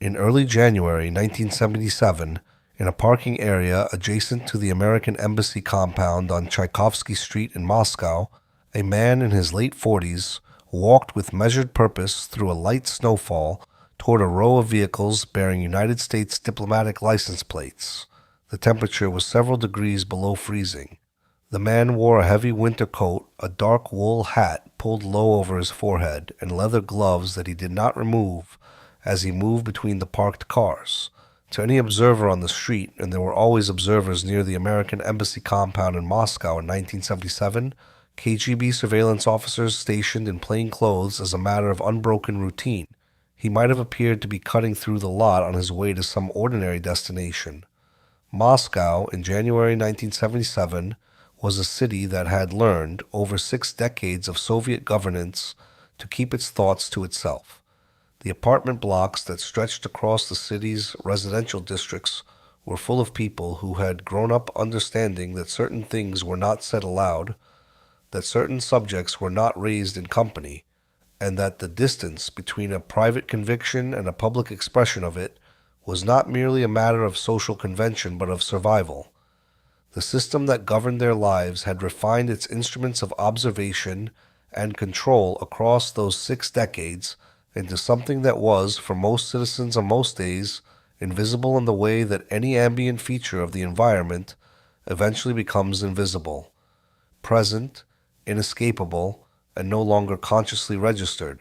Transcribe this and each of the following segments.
In early January 1977, in a parking area adjacent to the American Embassy compound on Tchaikovsky Street in Moscow, a man in his late 40s walked with measured purpose through a light snowfall toward a row of vehicles bearing United States diplomatic license plates. The temperature was several degrees below freezing. The man wore a heavy winter coat, a dark wool hat pulled low over his forehead, and leather gloves that he did not remove as he moved between the parked cars. To any observer on the street, and there were always observers near the American Embassy compound in Moscow in 1977, KGB surveillance officers stationed in plain clothes as a matter of unbroken routine. He might have appeared to be cutting through the lot on his way to some ordinary destination. Moscow, in January 1977, was a city that had learned, over 6 decades of Soviet governance, to keep its thoughts to itself. The apartment blocks that stretched across the city's residential districts were full of people who had grown up understanding that certain things were not said aloud, that certain subjects were not raised in company, and that the distance between a private conviction and a public expression of it was not merely a matter of social convention but of survival. The system that governed their lives had refined its instruments of observation and control across those 6 decades into something that was, for most citizens on most days, invisible in the way that any ambient feature of the environment eventually becomes invisible, present, inescapable, and no longer consciously registered.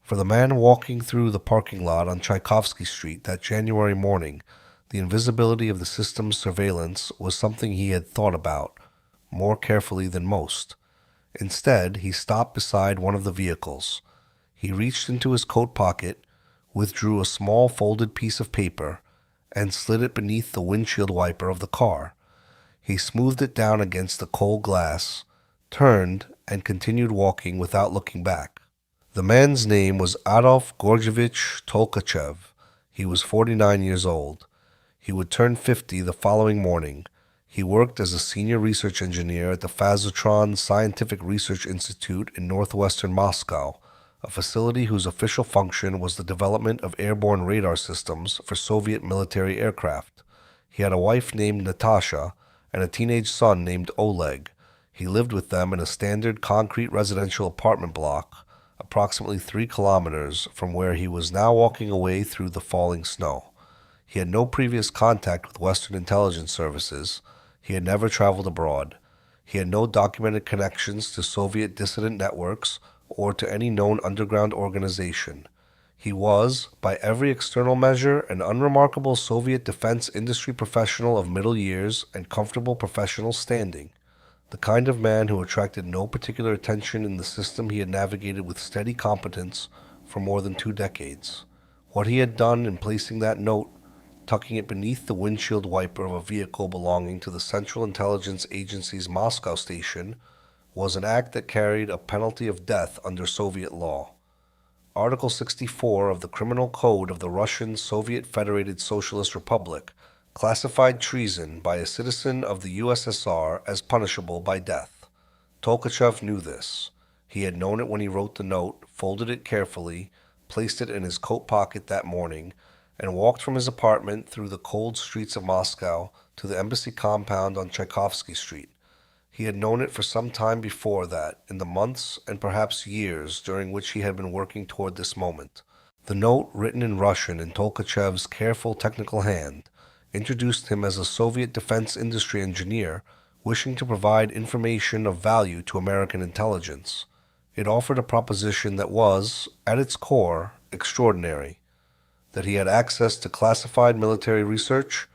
For the man walking through the parking lot on Tchaikovsky Street that January morning, the invisibility of the system's surveillance was something he had thought about more carefully than most. Instead, he stopped beside one of the vehicles. He reached into his coat pocket, withdrew a small folded piece of paper, and slid it beneath the windshield wiper of the car. He smoothed it down against the cold glass, turned, and continued walking without looking back. The man's name was Adolf Tolkachev. He was 49 years old. He would turn 50 the following morning. He worked as a senior research engineer at the Phazotron Scientific Research Institute in northwestern Moscow, a facility whose official function was the development of airborne radar systems for Soviet military aircraft. He had a wife named Natasha and a teenage son named Oleg. He lived with them in a standard concrete residential apartment block, approximately 3 kilometers from where he was now walking away through the falling snow. He had no previous contact with Western intelligence services. He had never traveled abroad. He had no documented connections to Soviet dissident networks or to any known underground organization. He was, by every external measure, an unremarkable Soviet defense industry professional of middle years and comfortable professional standing, the kind of man who attracted no particular attention in the system he had navigated with steady competence for more than 2 decades. What he had done in placing that note, tucking it beneath the windshield wiper of a vehicle belonging to the Central Intelligence Agency's Moscow station, was an act that carried a penalty of death under Soviet law. Article 64 of the Criminal Code of the Russian Soviet Federated Socialist Republic classified treason by a citizen of the USSR as punishable by death. Tolkachev knew this. He had known it when he wrote the note, folded it carefully, placed it in his coat pocket that morning, and walked from his apartment through the cold streets of Moscow to the embassy compound on Tchaikovsky Street. He had known it for some time before that, in the months and perhaps years during which he had been working toward this moment. The note, written in Russian in Tolkachev's careful technical hand, introduced him as a Soviet defense industry engineer wishing to provide information of value to American intelligence. It offered a proposition that was, at its core, extraordinary: that he had access to classified military research,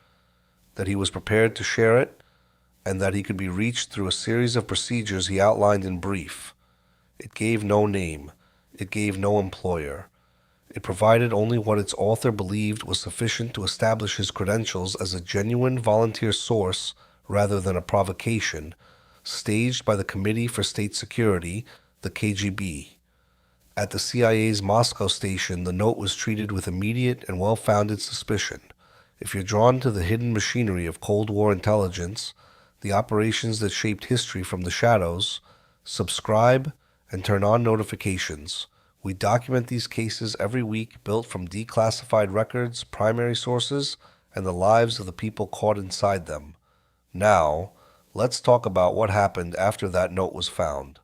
that he was prepared to share it, and that he could be reached through a series of procedures he outlined in brief. It gave no name. It gave no employer. It provided only what its author believed was sufficient to establish his credentials as a genuine volunteer source rather than a provocation, staged by the Committee for State Security, the KGB. At the CIA's Moscow station, the note was treated with immediate and well-founded suspicion. If you're drawn to the hidden machinery of Cold War intelligence, the operations that shaped history from the shadows, subscribe and turn on notifications. We document these cases every week, built from declassified records, primary sources, and the lives of the people caught inside them. Now, let's talk about what happened after that note was found.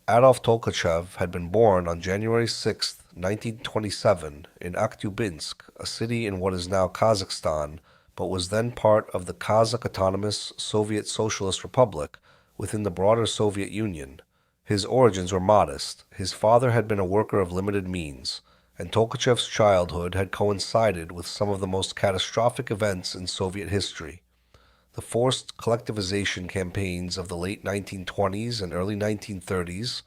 Adolf Tolkachev had been born on January 6, 1927, in Akhtubinsk, a city in what is now Kazakhstan, but was then part of the Kazakh Autonomous Soviet Socialist Republic within the broader Soviet Union. His origins were modest. His father had been a worker of limited means, and Tolkachev's childhood had coincided with some of the most catastrophic events in Soviet history. The forced collectivization campaigns of the late 1920s and early 1930s,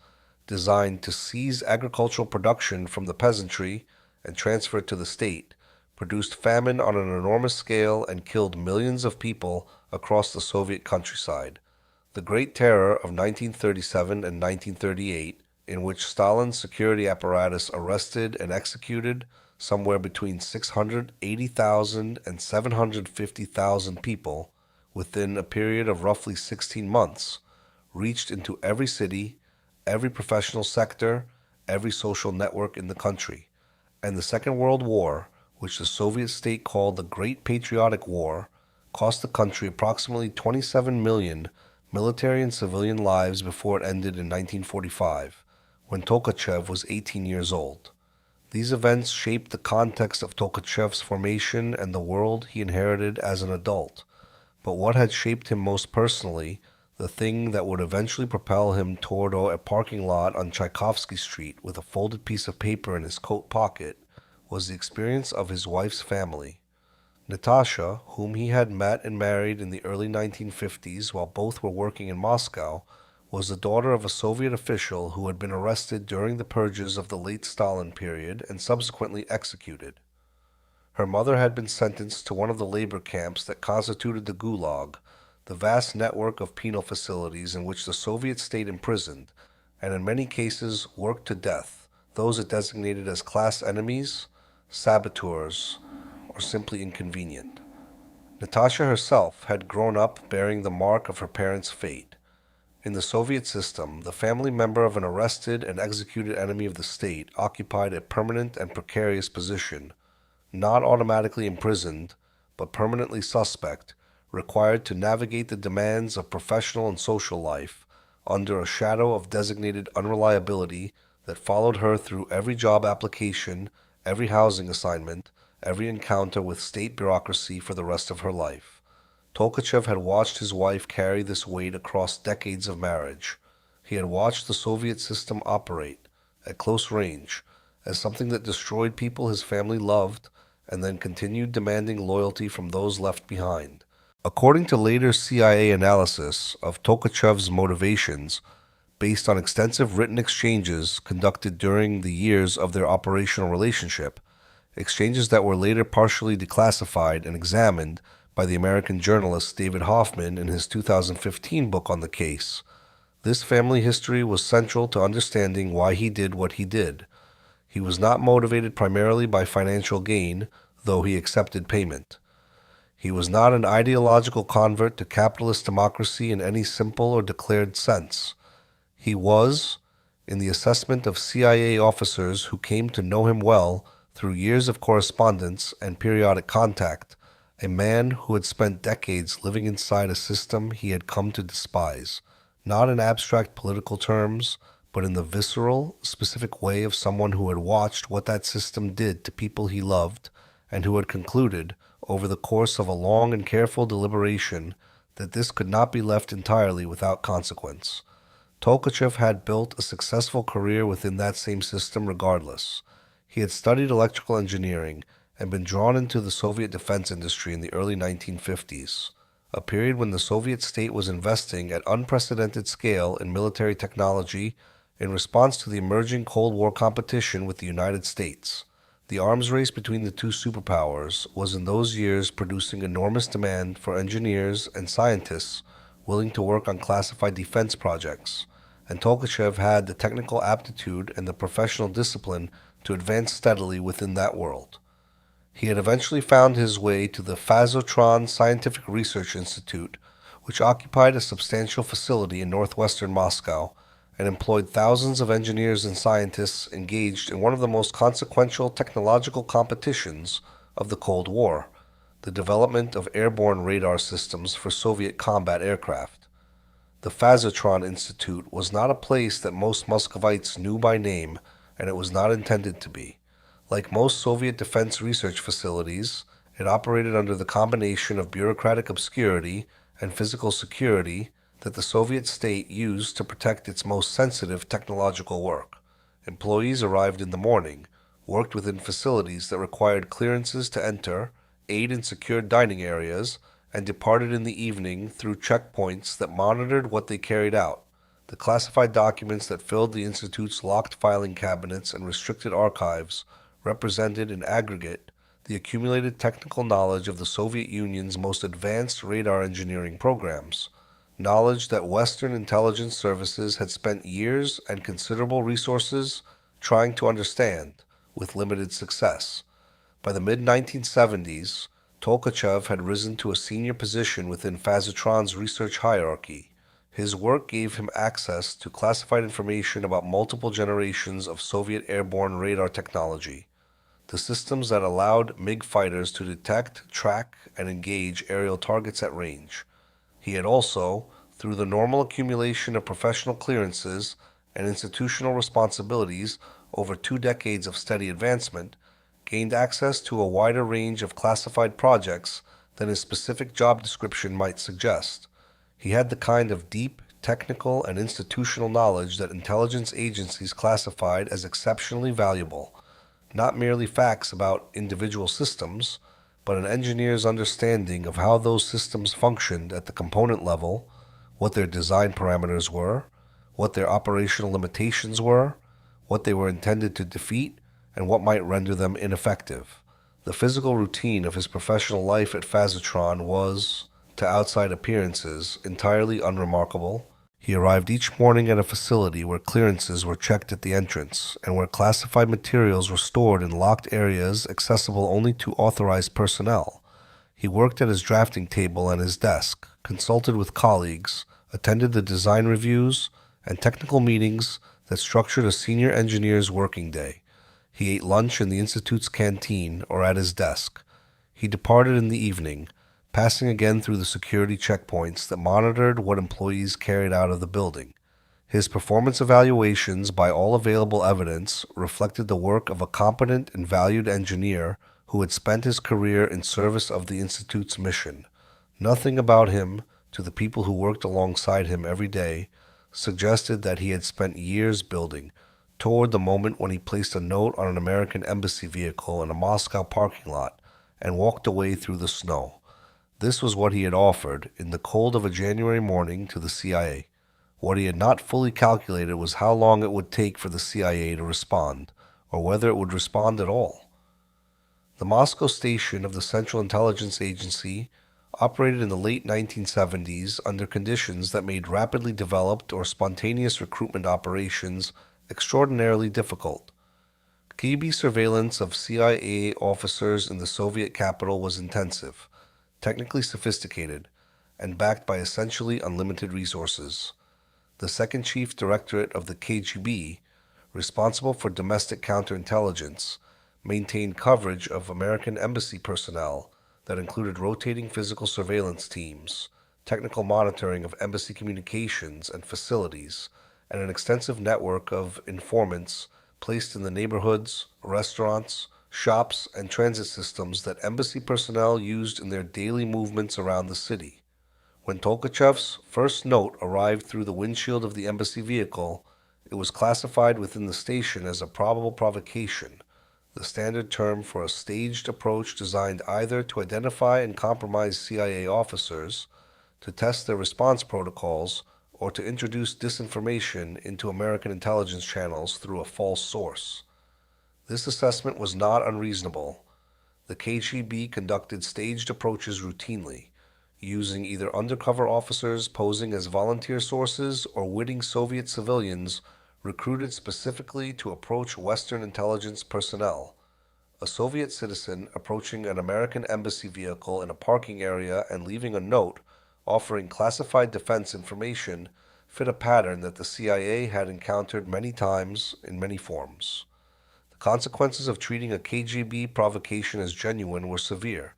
designed to seize agricultural production from the peasantry and transfer it to the state, produced famine on an enormous scale and killed millions of people across the Soviet countryside. The Great Terror of 1937 and 1938, in which Stalin's security apparatus arrested and executed somewhere between 680,000 and 750,000 people, within a period of roughly 16 months, reached into every city, every professional sector, every social network in the country. And the Second World War, which the Soviet state called the Great Patriotic War, cost the country approximately 27 million military and civilian lives before it ended in 1945, when Tolkachev was 18 years old. These events shaped the context of Tolkachev's formation and the world he inherited as an adult. But what had shaped him most personally, the thing that would eventually propel him toward a parking lot on Tchaikovsky Street with a folded piece of paper in his coat pocket, was the experience of his wife's family. Natasha, whom he had met and married in the early 1950s while both were working in Moscow, was the daughter of a Soviet official who had been arrested during the purges of the late Stalin period and subsequently executed. Her mother had been sentenced to one of the labor camps that constituted the Gulag, the vast network of penal facilities in which the Soviet state imprisoned, and in many cases worked to death, those it designated as class enemies, saboteurs, or simply inconvenient. Natasha herself had grown up bearing the mark of her parents' fate. In the Soviet system, the family member of an arrested and executed enemy of the state occupied a permanent and precarious position, not automatically imprisoned, but permanently suspect, required to navigate the demands of professional and social life under a shadow of designated unreliability that followed her through every job application, every housing assignment, every encounter with state bureaucracy for the rest of her life. Tolkachev had watched his wife carry this weight across decades of marriage. He had watched the Soviet system operate, at close range, as something that destroyed people his family loved and then continued demanding loyalty from those left behind. According to later CIA analysis of Tolkachev's motivations, based on extensive written exchanges conducted during the years of their operational relationship, exchanges that were later partially declassified and examined by the American journalist David Hoffman in his 2015 book on the case, this family history was central to understanding why he did what he did. He was not motivated primarily by financial gain, though he accepted payment. He was not an ideological convert to capitalist democracy in any simple or declared sense. He was, in the assessment of CIA officers who came to know him well through years of correspondence and periodic contact, a man who had spent decades living inside a system he had come to despise, not in abstract political terms, but in the visceral, specific way of someone who had watched what that system did to people he loved, and who had concluded, over the course of a long and careful deliberation, that this could not be left entirely without consequence. Tolkachev had built a successful career within that same system regardless. He had studied electrical engineering and been drawn into the Soviet defense industry in the early 1950s, a period when the Soviet state was investing at unprecedented scale in military technology in response to the emerging Cold War competition with the United States. The arms race between the two superpowers was in those years producing enormous demand for engineers and scientists willing to work on classified defense projects, and Tolkachev had the technical aptitude and the professional discipline to advance steadily within that world. He had eventually found his way to the Phazotron Scientific Research Institute, which occupied a substantial facility in northwestern Moscow and employed thousands of engineers and scientists engaged in one of the most consequential technological competitions of the Cold War, the development of airborne radar systems for Soviet combat aircraft. The Phazotron Institute was not a place that most Muscovites knew by name, and it was not intended to be. Like most Soviet defense research facilities, it operated under the combination of bureaucratic obscurity and physical security that the Soviet state used to protect its most sensitive technological work. Employees arrived in the morning, worked within facilities that required clearances to enter, ate in secured dining areas, and departed in the evening through checkpoints that monitored what they carried out. The classified documents that filled the Institute's locked filing cabinets and restricted archives represented in aggregate the accumulated technical knowledge of the Soviet Union's most advanced radar engineering programs, knowledge that Western intelligence services had spent years and considerable resources trying to understand, with limited success. By the mid-1970s, Tolkachev had risen to a senior position within Phazotron's research hierarchy. His work gave him access to classified information about multiple generations of Soviet airborne radar technology, the systems that allowed MiG fighters to detect, track, and engage aerial targets at range. He had also, through the normal accumulation of professional clearances and institutional responsibilities over 2 decades of steady advancement, gained access to a wider range of classified projects than his specific job description might suggest. He had the kind of deep, technical, and institutional knowledge that intelligence agencies classified as exceptionally valuable, not merely facts about individual systems, but an engineer's understanding of how those systems functioned at the component level, what their design parameters were, what their operational limitations were, what they were intended to defeat, and what might render them ineffective. The physical routine of his professional life at Phazotron was, to outside appearances, entirely unremarkable. He arrived each morning at a facility where clearances were checked at the entrance, and where classified materials were stored in locked areas accessible only to authorized personnel. He worked at his drafting table and his desk, consulted with colleagues, attended the design reviews and technical meetings that structured a senior engineer's working day. He ate lunch in the Institute's canteen or at his desk. He departed in the evening, passing again through the security checkpoints that monitored what employees carried out of the building. His performance evaluations, by all available evidence, reflected the work of a competent and valued engineer who had spent his career in service of the Institute's mission. Nothing about him, to the people who worked alongside him every day, suggested that he had spent years building, toward the moment when he placed a note on an American embassy vehicle in a Moscow parking lot and walked away through the snow. This was what he had offered, in the cold of a January morning, to the CIA. What he had not fully calculated was how long it would take for the CIA to respond, or whether it would respond at all. The Moscow station of the Central Intelligence Agency operated in the late 1970s under conditions that made rapidly developed or spontaneous recruitment operations extraordinarily difficult. KGB surveillance of CIA officers in the Soviet capital was intensive, technically sophisticated, and backed by essentially unlimited resources. The second chief directorate of the KGB, responsible for domestic counterintelligence, maintained coverage of American embassy personnel that included rotating physical surveillance teams, technical monitoring of embassy communications and facilities, and an extensive network of informants placed in the neighborhoods, restaurants, shops, and transit systems that embassy personnel used in their daily movements around the city. When Tolkachev's first note arrived through the windshield of the embassy vehicle, it was classified within the station as a probable provocation, the standard term for a staged approach designed either to identify and compromise CIA officers, to test their response protocols, or to introduce disinformation into American intelligence channels through a false source. This assessment was not unreasonable. The KGB conducted staged approaches routinely, using either undercover officers posing as volunteer sources or witting Soviet civilians recruited specifically to approach Western intelligence personnel. A Soviet citizen approaching an American embassy vehicle in a parking area and leaving a note offering classified defense information fit a pattern that the CIA had encountered many times in many forms. The consequences of treating a KGB provocation as genuine were severe.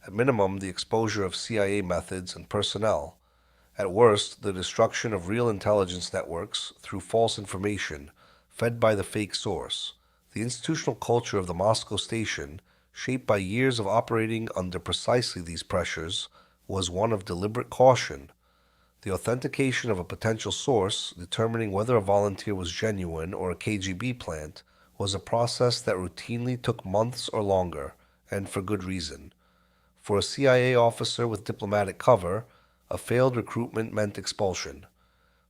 At minimum, the exposure of CIA methods and personnel. At worst, the destruction of real intelligence networks through false information fed by the fake source. The institutional culture of the Moscow station, shaped by years of operating under precisely these pressures, was one of deliberate caution. The authentication of a potential source, determining whether a volunteer was genuine or a KGB plant, was a process that routinely took months or longer, and for good reason. For a CIA officer with diplomatic cover, a failed recruitment meant expulsion.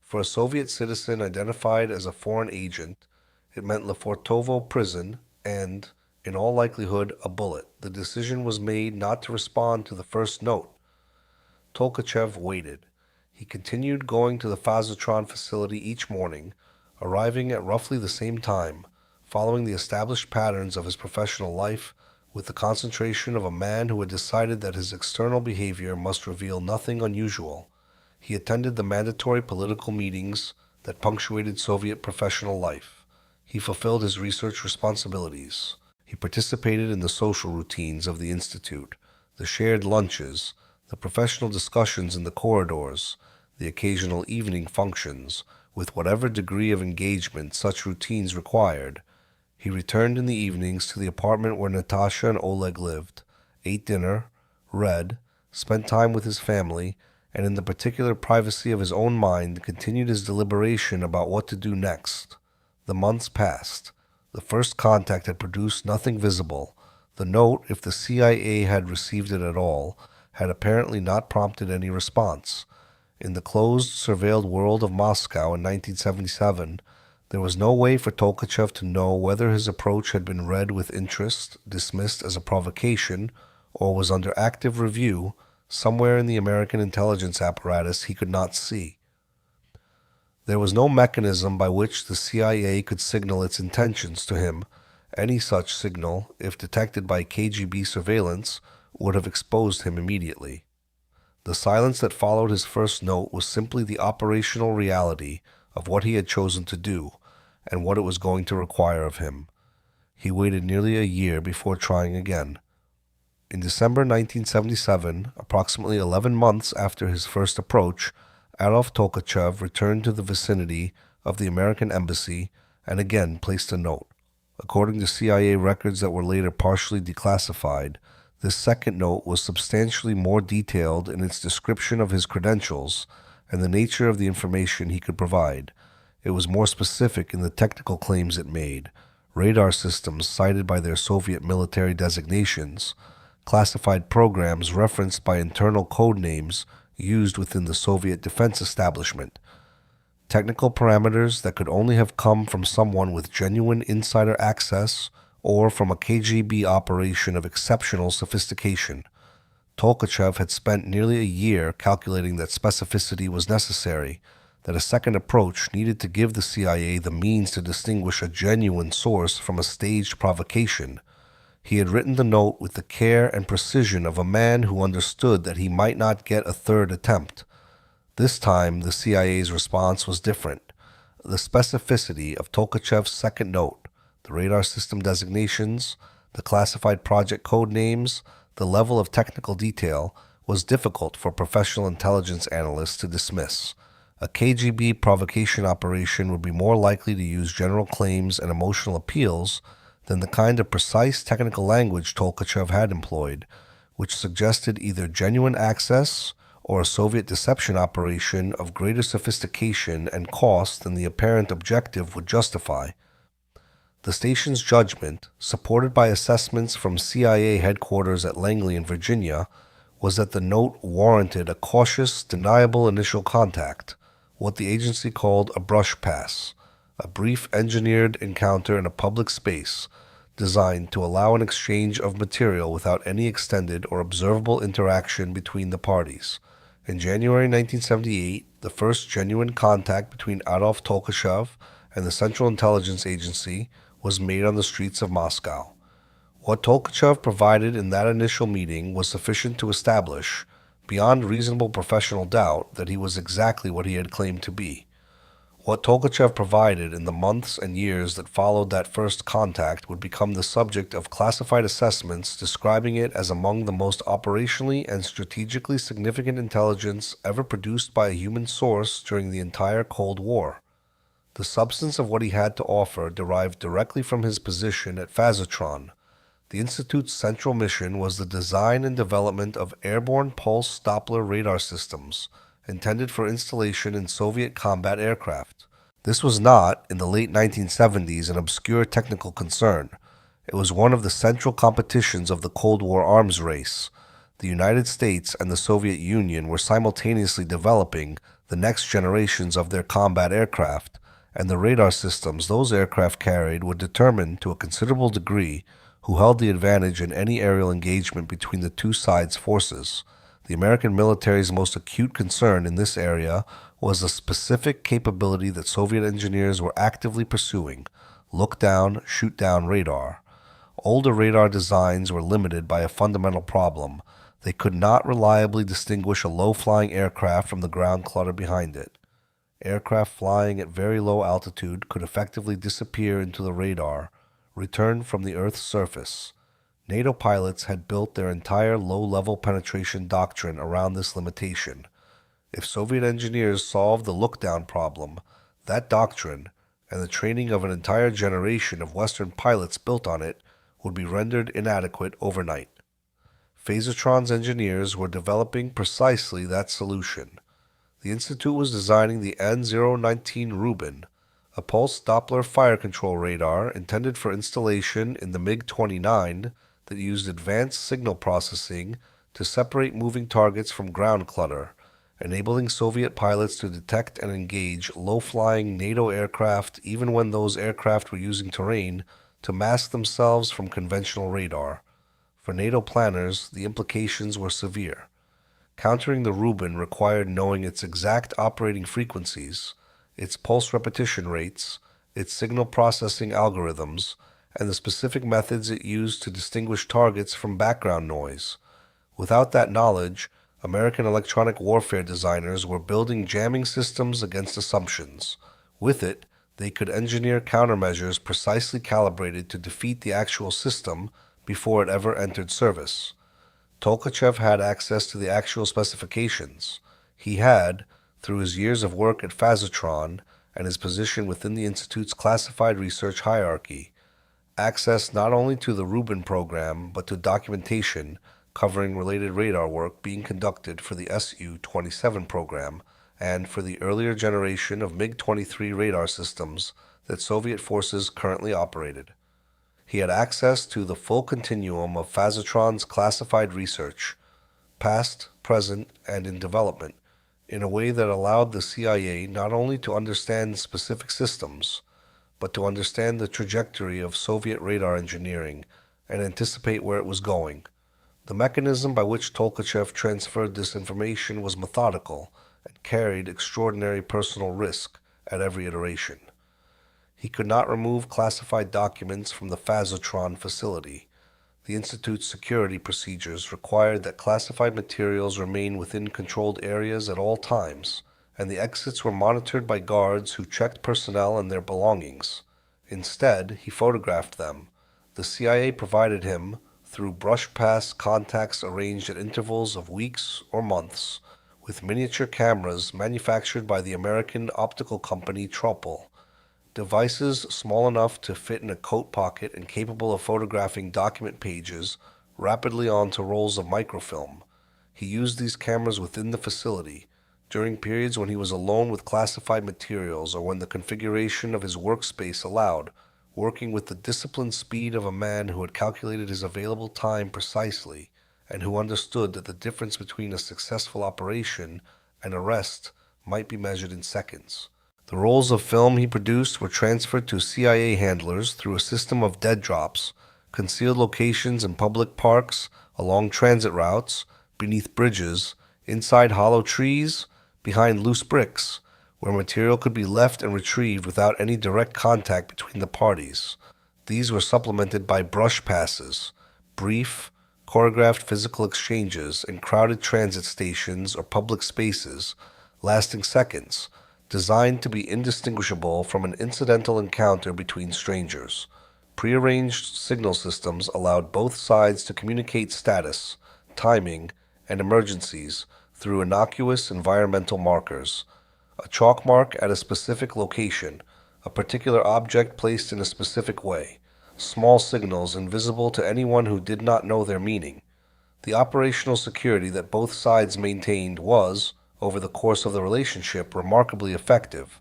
For a Soviet citizen identified as a foreign agent, it meant Lefortovo prison and, in all likelihood, a bullet. The decision was made not to respond to the first note. Tolkachev waited. He continued going to the Phazotron facility each morning, arriving at roughly the same time, following the established patterns of his professional life, with the concentration of a man who had decided that his external behavior must reveal nothing unusual. He attended the mandatory political meetings that punctuated Soviet professional life. He fulfilled his research responsibilities. He participated in the social routines of the institute, the shared lunches, the professional discussions in the corridors, the occasional evening functions, with whatever degree of engagement such routines required. He returned in the evenings to the apartment where Natasha and Oleg lived, ate dinner, read, spent time with his family, and in the particular privacy of his own mind continued his deliberation about what to do next. The months passed. The first contact had produced nothing visible. The note, if the CIA had received it at all, had apparently not prompted any response. In the closed, surveilled world of Moscow in 1977, there was no way for Tolkachev to know whether his approach had been read with interest, dismissed as a provocation, or was under active review somewhere in the American intelligence apparatus he could not see. There was no mechanism by which the CIA could signal its intentions to him. Any such signal, if detected by KGB surveillance, would have exposed him immediately. The silence that followed his first note was simply the operational reality of what he had chosen to do and what it was going to require of him. He waited nearly a year before trying again. In December 1977, approximately 11 months after his first approach, Adolf Tolkachev returned to the vicinity of the American embassy and again placed a note. According to CIA records that were later partially declassified, this second note was substantially more detailed in its description of his credentials and the nature of the information he could provide. It was more specific in the technical claims it made, radar systems cited by their Soviet military designations, classified programs referenced by internal code names used within the Soviet defense establishment, technical parameters that could only have come from someone with genuine insider access or from a KGB operation of exceptional sophistication. Tolkachev had spent nearly a year calculating that specificity was necessary, that a second approach needed to give the CIA the means to distinguish a genuine source from a staged provocation. He had written the note with the care and precision of a man who understood that he might not get a third attempt. This time, the CIA's response was different. The specificity of Tolkachev's second note, the radar system designations, the classified project code names, the level of technical detail, was difficult for professional intelligence analysts to dismiss. A KGB provocation operation would be more likely to use general claims and emotional appeals than the kind of precise technical language Tolkachev had employed, which suggested either genuine access or a Soviet deception operation of greater sophistication and cost than the apparent objective would justify. The station's judgment, supported by assessments from CIA headquarters at Langley in Virginia, was that the note warranted a cautious, deniable initial contact, what the agency called a brush pass, a brief engineered encounter in a public space designed to allow an exchange of material without any extended or observable interaction between the parties. In January 1978, the first genuine contact between Adolf Tolkachev and the Central Intelligence Agency was made on the streets of Moscow. What Tolkachev provided in that initial meeting was sufficient to establish, beyond reasonable professional doubt, that he was exactly what he had claimed to be. What Tolkachev provided in the months and years that followed that first contact would become the subject of classified assessments describing it as among the most operationally and strategically significant intelligence ever produced by a human source during the entire Cold War. The substance of what he had to offer derived directly from his position at Phazotron. The Institute's central mission was the design and development of airborne pulse Doppler radar systems, intended for installation in Soviet combat aircraft. This was not, in the late 1970s, an obscure technical concern. It was one of the central competitions of the Cold War arms race. The United States and the Soviet Union were simultaneously developing the next generations of their combat aircraft, and the radar systems those aircraft carried would determine, to a considerable degree, who held the advantage in any aerial engagement between the two sides' forces. The American military's most acute concern in this area was a specific capability that Soviet engineers were actively pursuing: look-down, shoot-down radar. Older radar designs were limited by a fundamental problem. They could not reliably distinguish a low-flying aircraft from the ground clutter behind it. Aircraft flying at very low altitude could effectively disappear into the radar, return from the Earth's surface. NATO pilots had built their entire low-level penetration doctrine around this limitation. If Soviet engineers solved the look-down problem, that doctrine, and the training of an entire generation of Western pilots built on it, would be rendered inadequate overnight. Phazotron's engineers were developing precisely that solution. The Institute was designing the N019 Rubin, a pulse Doppler fire control radar intended for installation in the MiG-29 that used advanced signal processing to separate moving targets from ground clutter, enabling Soviet pilots to detect and engage low-flying NATO aircraft even when those aircraft were using terrain to mask themselves from conventional radar. For NATO planners, the implications were severe. Countering the Rubin required knowing its exact operating frequencies, its pulse repetition rates, its signal processing algorithms, and the specific methods it used to distinguish targets from background noise. Without that knowledge, American electronic warfare designers were building jamming systems against assumptions. With it, they could engineer countermeasures precisely calibrated to defeat the actual system before it ever entered service. Tolkachev had access to the actual specifications. He had, through his years of work at Phazotron and his position within the Institute's classified research hierarchy, access not only to the Rubin program, but to documentation covering related radar work being conducted for the Su-27 program and for the earlier generation of MiG-23 radar systems that Soviet forces currently operated. He had access to the full continuum of Phazotron's classified research, past, present, and in development, in a way that allowed the CIA not only to understand specific systems, but to understand the trajectory of Soviet radar engineering and anticipate where it was going. The mechanism by which Tolkachev transferred this information was methodical and carried extraordinary personal risk at every iteration. He could not remove classified documents from the Phazotron facility. The Institute's security procedures required that classified materials remain within controlled areas at all times, and the exits were monitored by guards who checked personnel and their belongings. Instead, he photographed them. The CIA provided him, through brush-pass contacts arranged at intervals of weeks or months, with miniature cameras manufactured by the American optical company Tropel. Devices small enough to fit in a coat pocket and capable of photographing document pages rapidly onto rolls of microfilm. He used these cameras within the facility, during periods when he was alone with classified materials or when the configuration of his workspace allowed, working with the disciplined speed of a man who had calculated his available time precisely and who understood that the difference between a successful operation and a rest might be measured in seconds. The rolls of film he produced were transferred to CIA handlers through a system of dead drops, concealed locations in public parks, along transit routes, beneath bridges, inside hollow trees, behind loose bricks, where material could be left and retrieved without any direct contact between the parties. These were supplemented by brush passes, brief, choreographed physical exchanges in crowded transit stations or public spaces, lasting seconds, designed to be indistinguishable from an incidental encounter between strangers. Prearranged signal systems allowed both sides to communicate status, timing, and emergencies through innocuous environmental markers. A chalk mark at a specific location, a particular object placed in a specific way, small signals invisible to anyone who did not know their meaning. The operational security that both sides maintained was, over the course of the relationship, remarkably effective.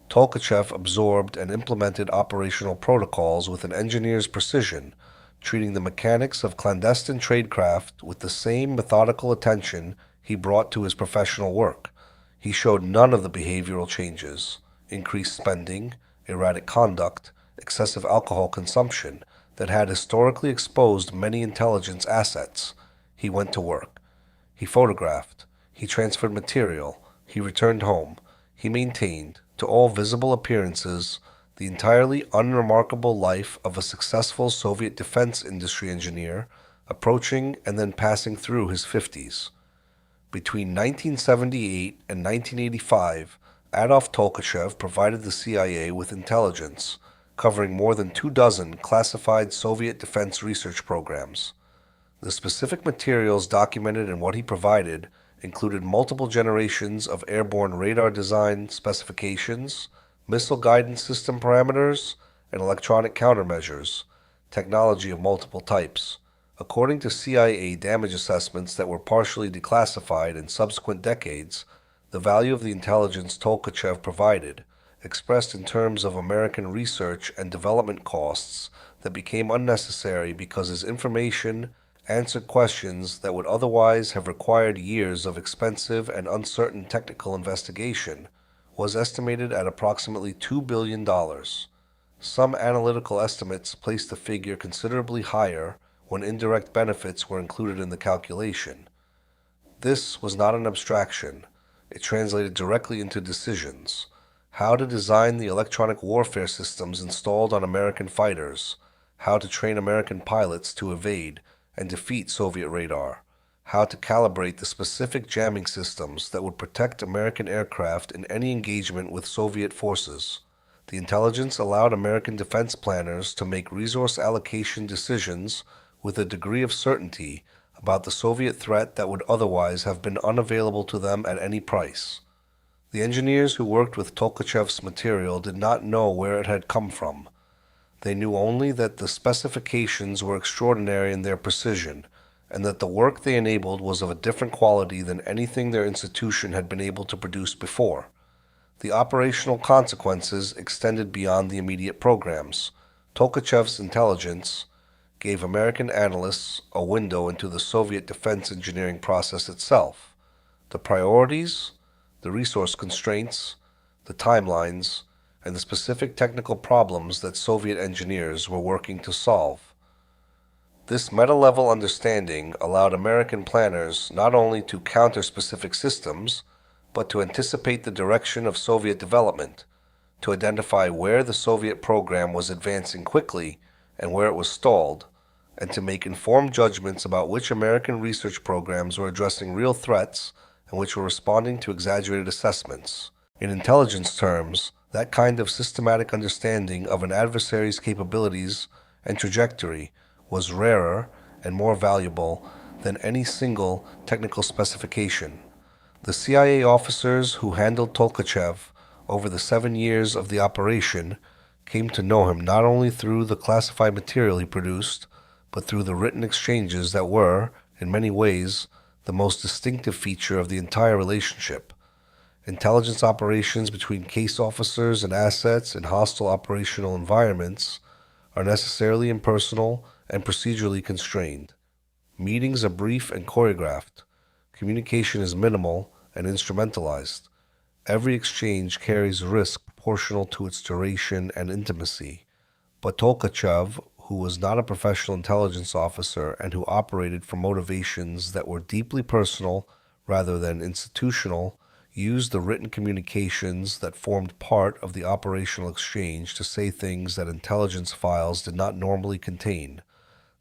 Tolkachev absorbed and implemented operational protocols with an engineer's precision, treating the mechanics of clandestine tradecraft with the same methodical attention he brought to his professional work. He showed none of the behavioral changes, increased spending, erratic conduct, excessive alcohol consumption, that had historically exposed many intelligence assets. He went to work. He photographed. He transferred material. He returned home. He maintained, to all visible appearances, the entirely unremarkable life of a successful Soviet defense industry engineer approaching and then passing through his 50s. Between 1978 and 1985, Adolf Tolkachev provided the CIA with intelligence, covering more than 24 classified Soviet defense research programs. The specific materials documented in what he provided included multiple generations of airborne radar design specifications, missile guidance system parameters, and electronic countermeasures, technology of multiple types. According to CIA damage assessments that were partially declassified in subsequent decades, the value of the intelligence Tolkachev provided, expressed in terms of American research and development costs that became unnecessary because his information answered questions that would otherwise have required years of expensive and uncertain technical investigation, was estimated at approximately $2 billion. Some analytical estimates placed the figure considerably higher when indirect benefits were included in the calculation. This was not an abstraction. It translated directly into decisions. How to design the electronic warfare systems installed on American fighters, how to train American pilots to evade and defeat Soviet radar, how to calibrate the specific jamming systems that would protect American aircraft in any engagement with Soviet forces. The intelligence allowed American defense planners to make resource allocation decisions with a degree of certainty about the Soviet threat that would otherwise have been unavailable to them at any price. The engineers who worked with Tolkachev's material did not know where it had come from. They knew only that the specifications were extraordinary in their precision, and that the work they enabled was of a different quality than anything their institution had been able to produce before. The operational consequences extended beyond the immediate programs. Tolkachev's intelligence gave American analysts a window into the Soviet defense engineering process itself, the priorities, the resource constraints, the timelines, and the specific technical problems that Soviet engineers were working to solve. This meta-level understanding allowed American planners not only to counter specific systems, but to anticipate the direction of Soviet development, to identify where the Soviet program was advancing quickly and where it was stalled, and to make informed judgments about which American research programs were addressing real threats and which were responding to exaggerated assessments. In intelligence terms, that kind of systematic understanding of an adversary's capabilities and trajectory was rarer and more valuable than any single technical specification. The CIA officers who handled Tolkachev over the 7 years of the operation came to know him not only through the classified material he produced, but through the written exchanges that were, in many ways, the most distinctive feature of the entire relationship. Intelligence operations between case officers and assets in hostile operational environments are necessarily impersonal and procedurally constrained. Meetings are brief and choreographed. Communication is minimal and instrumentalized. Every exchange carries risk proportional to its duration and intimacy. But Tolkachev, who was not a professional intelligence officer and who operated for motivations that were deeply personal rather than institutional, used the written communications that formed part of the operational exchange to say things that intelligence files did not normally contain,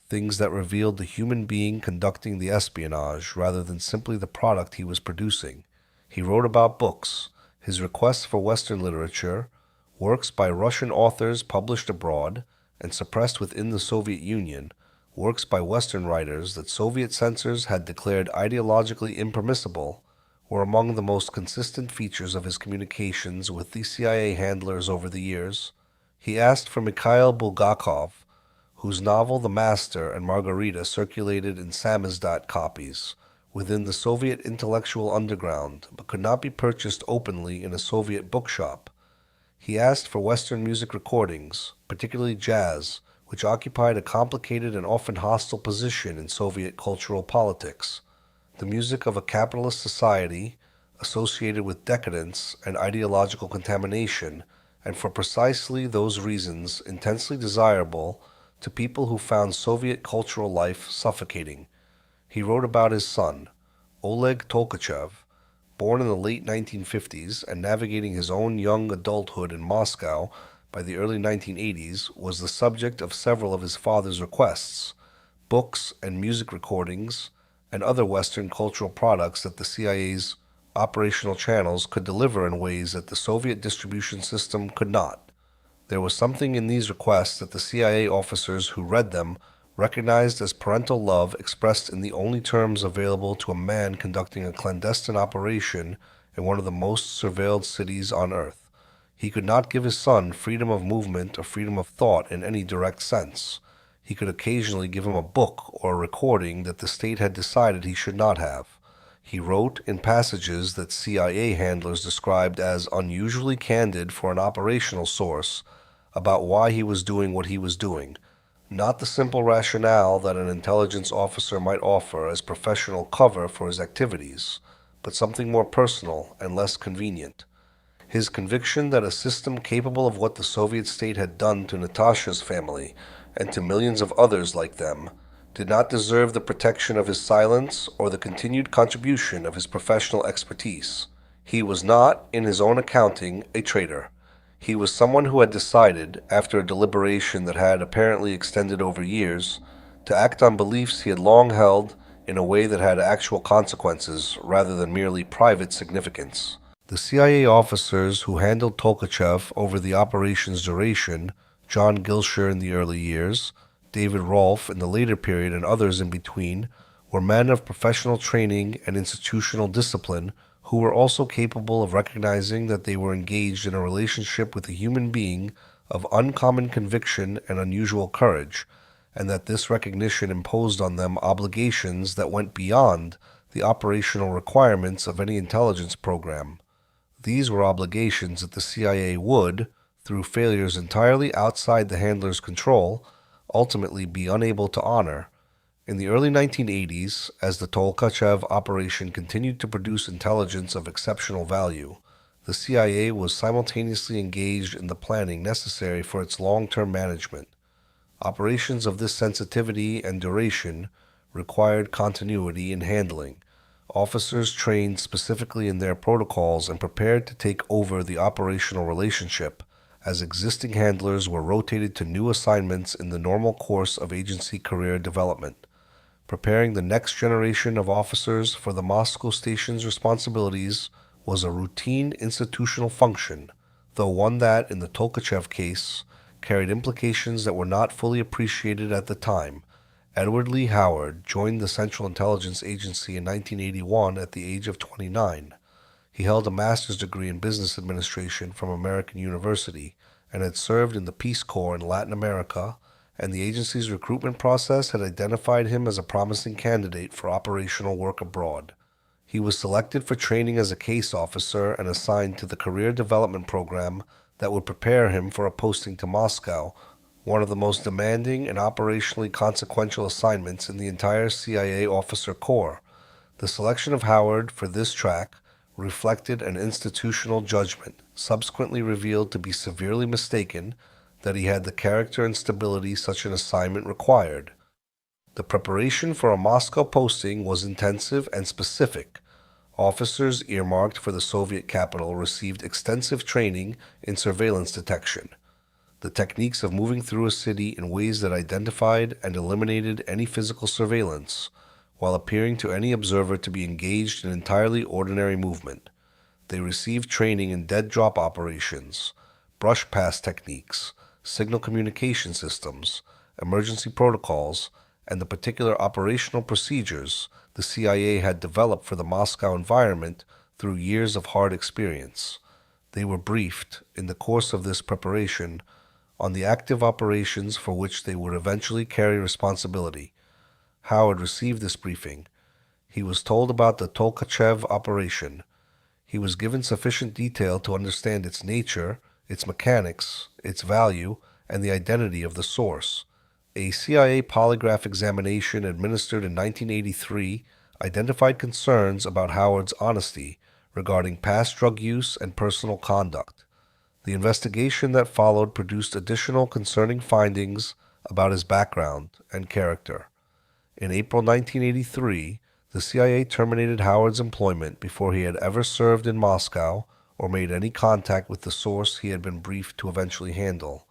things that revealed the human being conducting the espionage rather than simply the product he was producing. He wrote about books. his requests for Western literature, works by Russian authors published abroad and suppressed within the Soviet Union, works by Western writers that Soviet censors had declared ideologically impermissible, were among the most consistent features of his communications with the CIA handlers over the years. He asked for Mikhail Bulgakov, whose novel The Master and Margarita circulated in samizdat copies within the Soviet intellectual underground, but could not be purchased openly in a Soviet bookshop. He asked for Western music recordings, particularly jazz, which occupied a complicated and often hostile position in Soviet cultural politics. The music of a capitalist society associated with decadence and ideological contamination, and for precisely those reasons intensely desirable to people who found Soviet cultural life suffocating. He wrote about his son, Oleg Tolkachev, born in the late 1950s and navigating his own young adulthood in Moscow by the early 1980s, was the subject of several of his father's requests, books and music recordings, and other Western cultural products that the CIA's operational channels could deliver in ways that the Soviet distribution system could not. There was something in these requests that the CIA officers who read them recognized as parental love expressed in the only terms available to a man conducting a clandestine operation in one of the most surveilled cities on Earth. He could not give his son freedom of movement or freedom of thought in any direct sense. He could occasionally give him a book or a recording that the state had decided he should not have. He wrote in passages that CIA handlers described as unusually candid for an operational source about why he was doing what he was doing, not the simple rationale that an intelligence officer might offer as professional cover for his activities, but something more personal and less convenient. His conviction that a system capable of what the Soviet state had done to Natasha's family and to millions of others like them did not deserve the protection of his silence or the continued contribution of his professional expertise. He was not, in his own accounting, a traitor. He was someone who had decided, after a deliberation that had apparently extended over years, to act on beliefs he had long held in a way that had actual consequences rather than merely private significance. The CIA officers who handled Tolkachev over the operation's duration, John Gilsher in the early years, David Rolfe in the later period, and others in between, were men of professional training and institutional discipline who were also capable of recognizing that they were engaged in a relationship with a human being of uncommon conviction and unusual courage, and that this recognition imposed on them obligations that went beyond the operational requirements of any intelligence program. These were obligations that the CIA would, through failures entirely outside the handler's control, ultimately be unable to honor. In the early 1980s, as the Tolkachev operation continued to produce intelligence of exceptional value, the CIA was simultaneously engaged in the planning necessary for its long-term management. Operations of this sensitivity and duration required continuity in handling. Officers trained specifically in their protocols and prepared to take over the operational relationship as existing handlers were rotated to new assignments in the normal course of agency career development. Preparing the next generation of officers for the Moscow station's responsibilities was a routine institutional function, though one that, in the Tolkachev case, carried implications that were not fully appreciated at the time. Edward Lee Howard joined the Central Intelligence Agency in 1981 at the age of 29. He held a master's degree in business administration from American University and had served in the Peace Corps in Latin America, and the agency's recruitment process had identified him as a promising candidate for operational work abroad. He was selected for training as a case officer and assigned to the career development program that would prepare him for a posting to Moscow, one of the most demanding and operationally consequential assignments in the entire CIA officer corps. The selection of Howard for this track reflected an institutional judgment, subsequently revealed to be severely mistaken, that he had the character and stability such an assignment required. The preparation for a Moscow posting was intensive and specific. Officers earmarked for the Soviet capital received extensive training in surveillance detection, the techniques of moving through a city in ways that identified and eliminated any physical surveillance, while appearing to any observer to be engaged in entirely ordinary movement. They received training in dead drop operations, brush pass techniques, signal communication systems, emergency protocols, and the particular operational procedures the CIA had developed for the Moscow environment through years of hard experience. They were briefed, in the course of this preparation, on the active operations for which they would eventually carry responsibility. Howard received this briefing. He was told about the Tolkachev operation. He was given sufficient detail to understand its nature, its mechanics, its value, and the identity of the source. A CIA polygraph examination administered in 1983 identified concerns about Howard's honesty regarding past drug use and personal conduct. The investigation that followed produced additional concerning findings about his background and character. In April 1983, the CIA terminated Howard's employment before he had ever served in Moscow or made any contact with the source he had been briefed to eventually handle.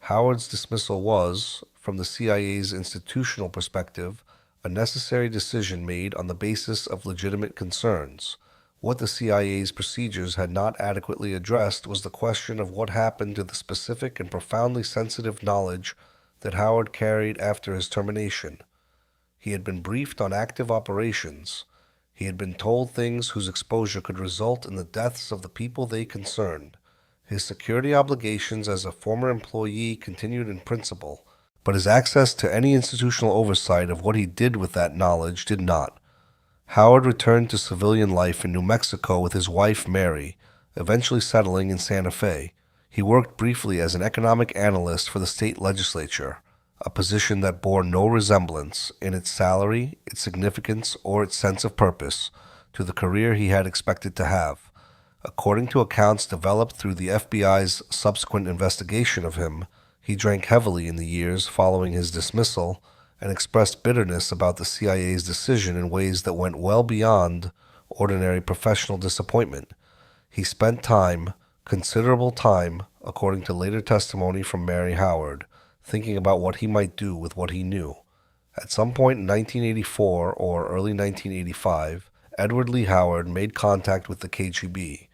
Howard's dismissal was, from the CIA's institutional perspective, a necessary decision made on the basis of legitimate concerns. What the CIA's procedures had not adequately addressed was the question of what happened to the specific and profoundly sensitive knowledge that Howard carried after his termination. He had been briefed on active operations. He had been told things whose exposure could result in the deaths of the people they concerned. His security obligations as a former employee continued in principle, but his access to any institutional oversight of what he did with that knowledge did not. Howard returned to civilian life in New Mexico with his wife Mary, eventually settling in Santa Fe. He worked briefly as an economic analyst for the state legislature, a position that bore no resemblance, in its salary, its significance, or its sense of purpose, to the career he had expected to have. According to accounts developed through the FBI's subsequent investigation of him, he drank heavily in the years following his dismissal and expressed bitterness about the CIA's decision in ways that went well beyond ordinary professional disappointment. He spent time, considerable time, according to later testimony from Mary Howard, thinking about what he might do with what he knew. At some point in 1984 or early 1985, Edward Lee Howard made contact with the KGB.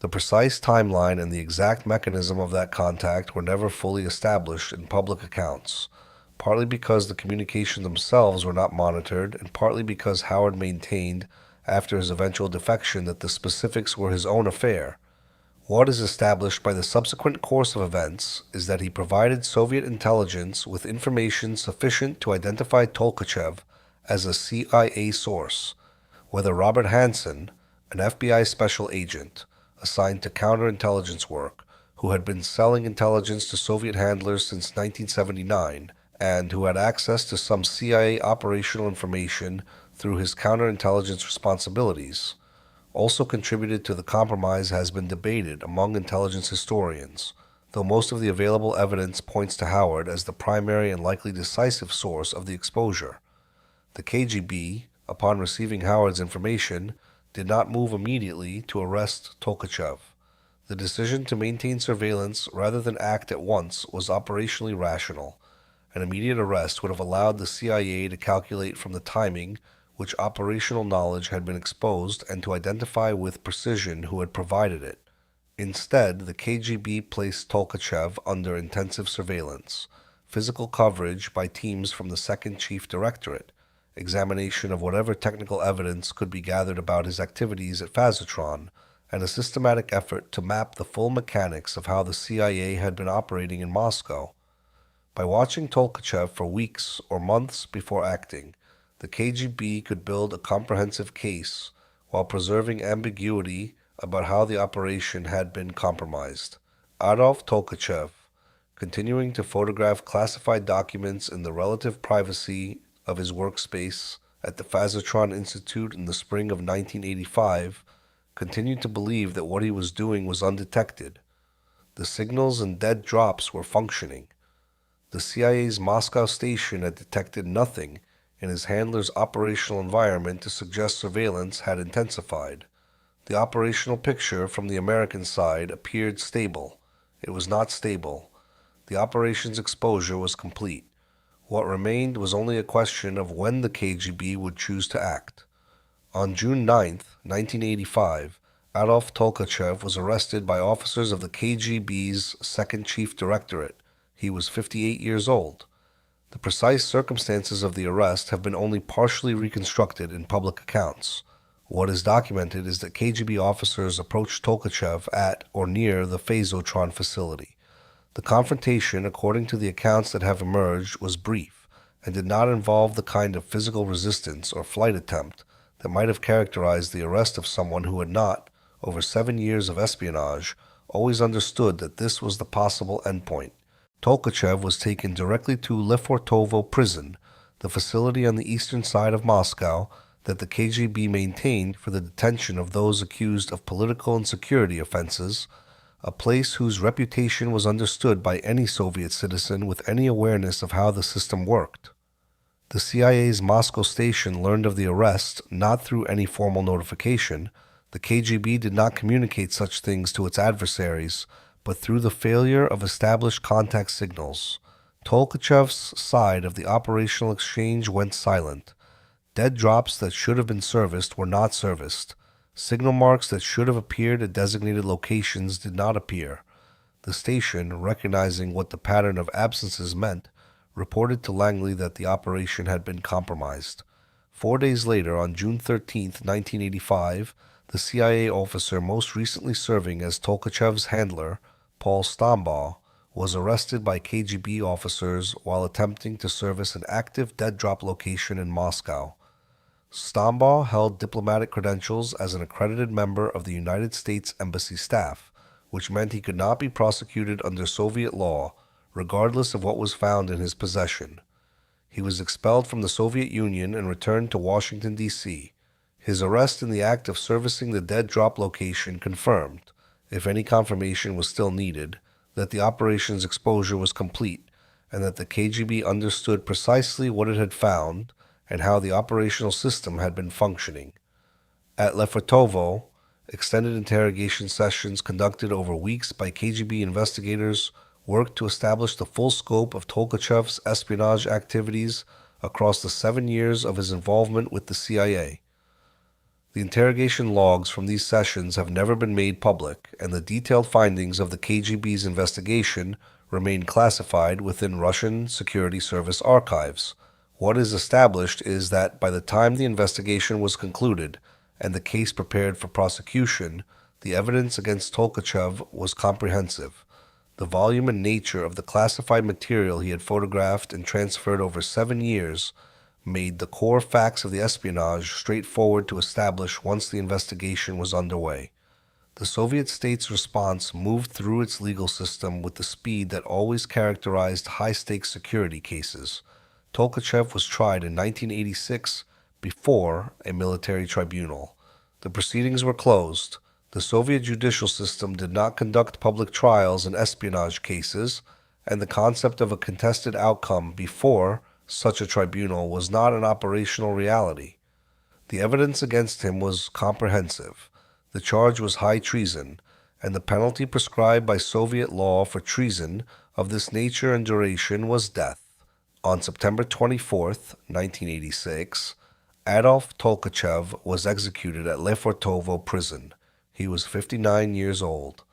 The precise timeline and the exact mechanism of that contact were never fully established in public accounts, partly because the communications themselves were not monitored, and partly because Howard maintained, after his eventual defection, that the specifics were his own affair. What is established by the subsequent course of events is that he provided Soviet intelligence with information sufficient to identify Tolkachev as a CIA source, whether Robert Hansen, an FBI special agent assigned to counterintelligence work, who had been selling intelligence to Soviet handlers since 1979, and who had access to some CIA operational information through his counterintelligence responsibilities, also contributed to the compromise has been debated among intelligence historians, though most of the available evidence points to Howard as the primary and likely decisive source of the exposure. The KGB, upon receiving Howard's information, did not move immediately to arrest Tolkachev. The decision to maintain surveillance rather than act at once was operationally rational. An immediate arrest would have allowed the CIA to calculate from the timing which operational knowledge had been exposed and to identify with precision who had provided it. Instead, the KGB placed Tolkachev under intensive surveillance, physical coverage by teams from the Second Chief Directorate, examination of whatever technical evidence could be gathered about his activities at Phazotron, and a systematic effort to map the full mechanics of how the CIA had been operating in Moscow. By watching Tolkachev for weeks or months before acting, the KGB could build a comprehensive case while preserving ambiguity about how the operation had been compromised. Adolf Tolkachev, continuing to photograph classified documents in the relative privacy of his workspace at the Phazotron Institute in the spring of 1985, continued to believe that what he was doing was undetected. The signals and dead drops were functioning. The CIA's Moscow station had detected nothing in his handler's operational environment to suggest surveillance had intensified. The operational picture from the American side appeared stable. It was not stable. The operation's exposure was complete. What remained was only a question of when the KGB would choose to act. On June 9, 1985, Adolf Tolkachev was arrested by officers of the KGB's Second Chief Directorate. He was 58 years old. The precise circumstances of the arrest have been only partially reconstructed in public accounts. What is documented is that KGB officers approached Tolkachev at or near the Phazotron facility. The confrontation, according to the accounts that have emerged, was brief and did not involve the kind of physical resistance or flight attempt that might have characterized the arrest of someone who had not, over 7 years of espionage, always understood that this was the possible endpoint. Tolkachev was taken directly to Lefortovo prison, the facility on the eastern side of Moscow that the KGB maintained for the detention of those accused of political and security offenses, a place whose reputation was understood by any Soviet citizen with any awareness of how the system worked. The CIA's Moscow station learned of the arrest not through any formal notification. The KGB did not communicate such things to its adversaries, but through the failure of established contact signals. Tolkachev's side of the operational exchange went silent. Dead drops that should have been serviced were not serviced. Signal marks that should have appeared at designated locations did not appear. The station, recognizing what the pattern of absences meant, reported to Langley that the operation had been compromised. 4 days later, on June 13, 1985, the CIA officer most recently serving as Tolkachev's handler, Paul Stambaugh, was arrested by KGB officers while attempting to service an active dead drop location in Moscow. Stambaugh held diplomatic credentials as an accredited member of the United States Embassy staff, which meant he could not be prosecuted under Soviet law, regardless of what was found in his possession. He was expelled from the Soviet Union and returned to Washington, D.C. His arrest in the act of servicing the dead drop location confirmed, if any confirmation was still needed, that the operation's exposure was complete and that the KGB understood precisely what it had found and how the operational system had been functioning. At Lefortovo, extended interrogation sessions conducted over weeks by KGB investigators worked to establish the full scope of Tolkachev's espionage activities across the 7 years of his involvement with the CIA. The interrogation logs from these sessions have never been made public, and the detailed findings of the KGB's investigation remain classified within Russian Security Service archives. What is established is that by the time the investigation was concluded and the case prepared for prosecution, the evidence against Tolkachev was comprehensive. The volume and nature of the classified material he had photographed and transferred over 7 years made the core facts of the espionage straightforward to establish once the investigation was underway. The Soviet state's response moved through its legal system with the speed that always characterized high-stakes security cases. Tolkachev was tried in 1986 before a military tribunal. The proceedings were closed. The Soviet judicial system did not conduct public trials in espionage cases, and the concept of a contested outcome before such a tribunal was not an operational reality. The evidence against him was comprehensive. The charge was high treason, and the penalty prescribed by Soviet law for treason of this nature and duration was death. On September 24, 1986, Adolf Tolkachev was executed at Lefortovo prison. He was 59 years old.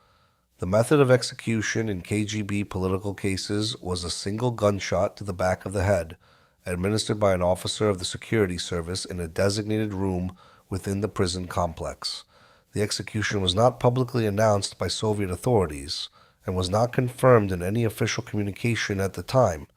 The method of execution in KGB political cases was a single gunshot to the back of the head, administered by an officer of the security service in a designated room within the prison complex. The execution was not publicly announced by Soviet authorities and was not confirmed in any official communication at the time.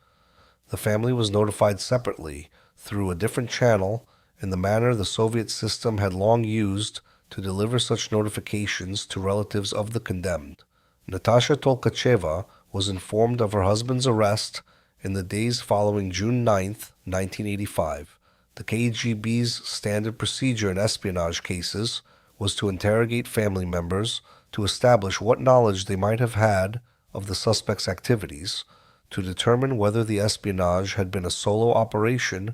The family was notified separately through a different channel in the manner the Soviet system had long used to deliver such notifications to relatives of the condemned. Natasha Tolkacheva was informed of her husband's arrest in the days following June 9, 1985. The KGB's standard procedure in espionage cases was to interrogate family members to establish what knowledge they might have had of the suspect's activities, to determine whether the espionage had been a solo operation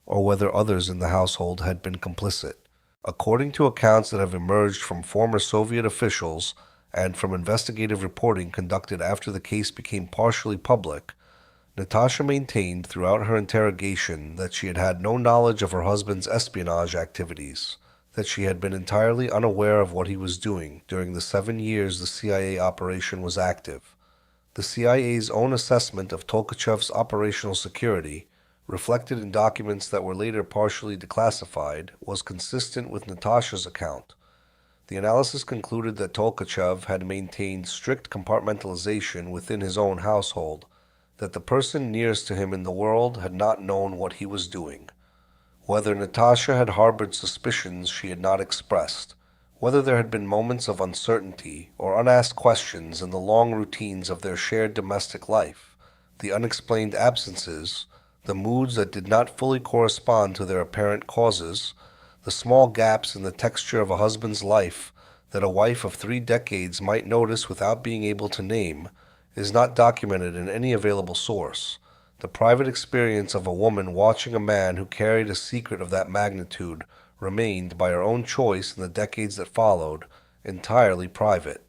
or whether others in the household had been complicit. According to accounts that have emerged from former Soviet officials and from investigative reporting conducted after the case became partially public, Natasha maintained throughout her interrogation that she had had no knowledge of her husband's espionage activities, that she had been entirely unaware of what he was doing during the 7 years the CIA operation was active. The CIA's own assessment of Tolkachev's operational security, reflected in documents that were later partially declassified, was consistent with Natasha's account. The analysis concluded that Tolkachev had maintained strict compartmentalization within his own household, that the person nearest to him in the world had not known what he was doing. Whether Natasha had harbored suspicions she had not expressed, whether there had been moments of uncertainty or unasked questions in the long routines of their shared domestic life, the unexplained absences, the moods that did not fully correspond to their apparent causes, the small gaps in the texture of a husband's life that a wife of 3 decades might notice without being able to name, is not documented in any available source. The private experience of a woman watching a man who carried a secret of that magnitude remained, by her own choice in the decades that followed, entirely private.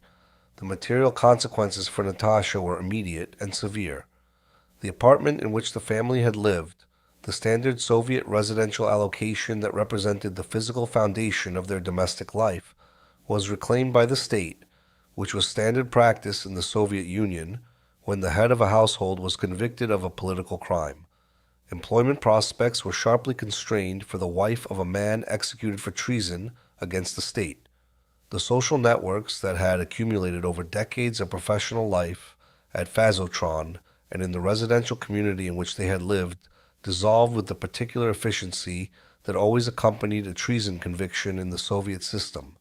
The material consequences for Natasha were immediate and severe. The apartment in which the family had lived, the standard Soviet residential allocation that represented the physical foundation of their domestic life, was reclaimed by the state, which was standard practice in the Soviet Union when the head of a household was convicted of a political crime. Employment prospects were sharply constrained for the wife of a man executed for treason against the state. The social networks that had accumulated over decades of professional life at Phazotron and in the residential community in which they had lived dissolved with the particular efficiency that always accompanied a treason conviction in the Soviet system.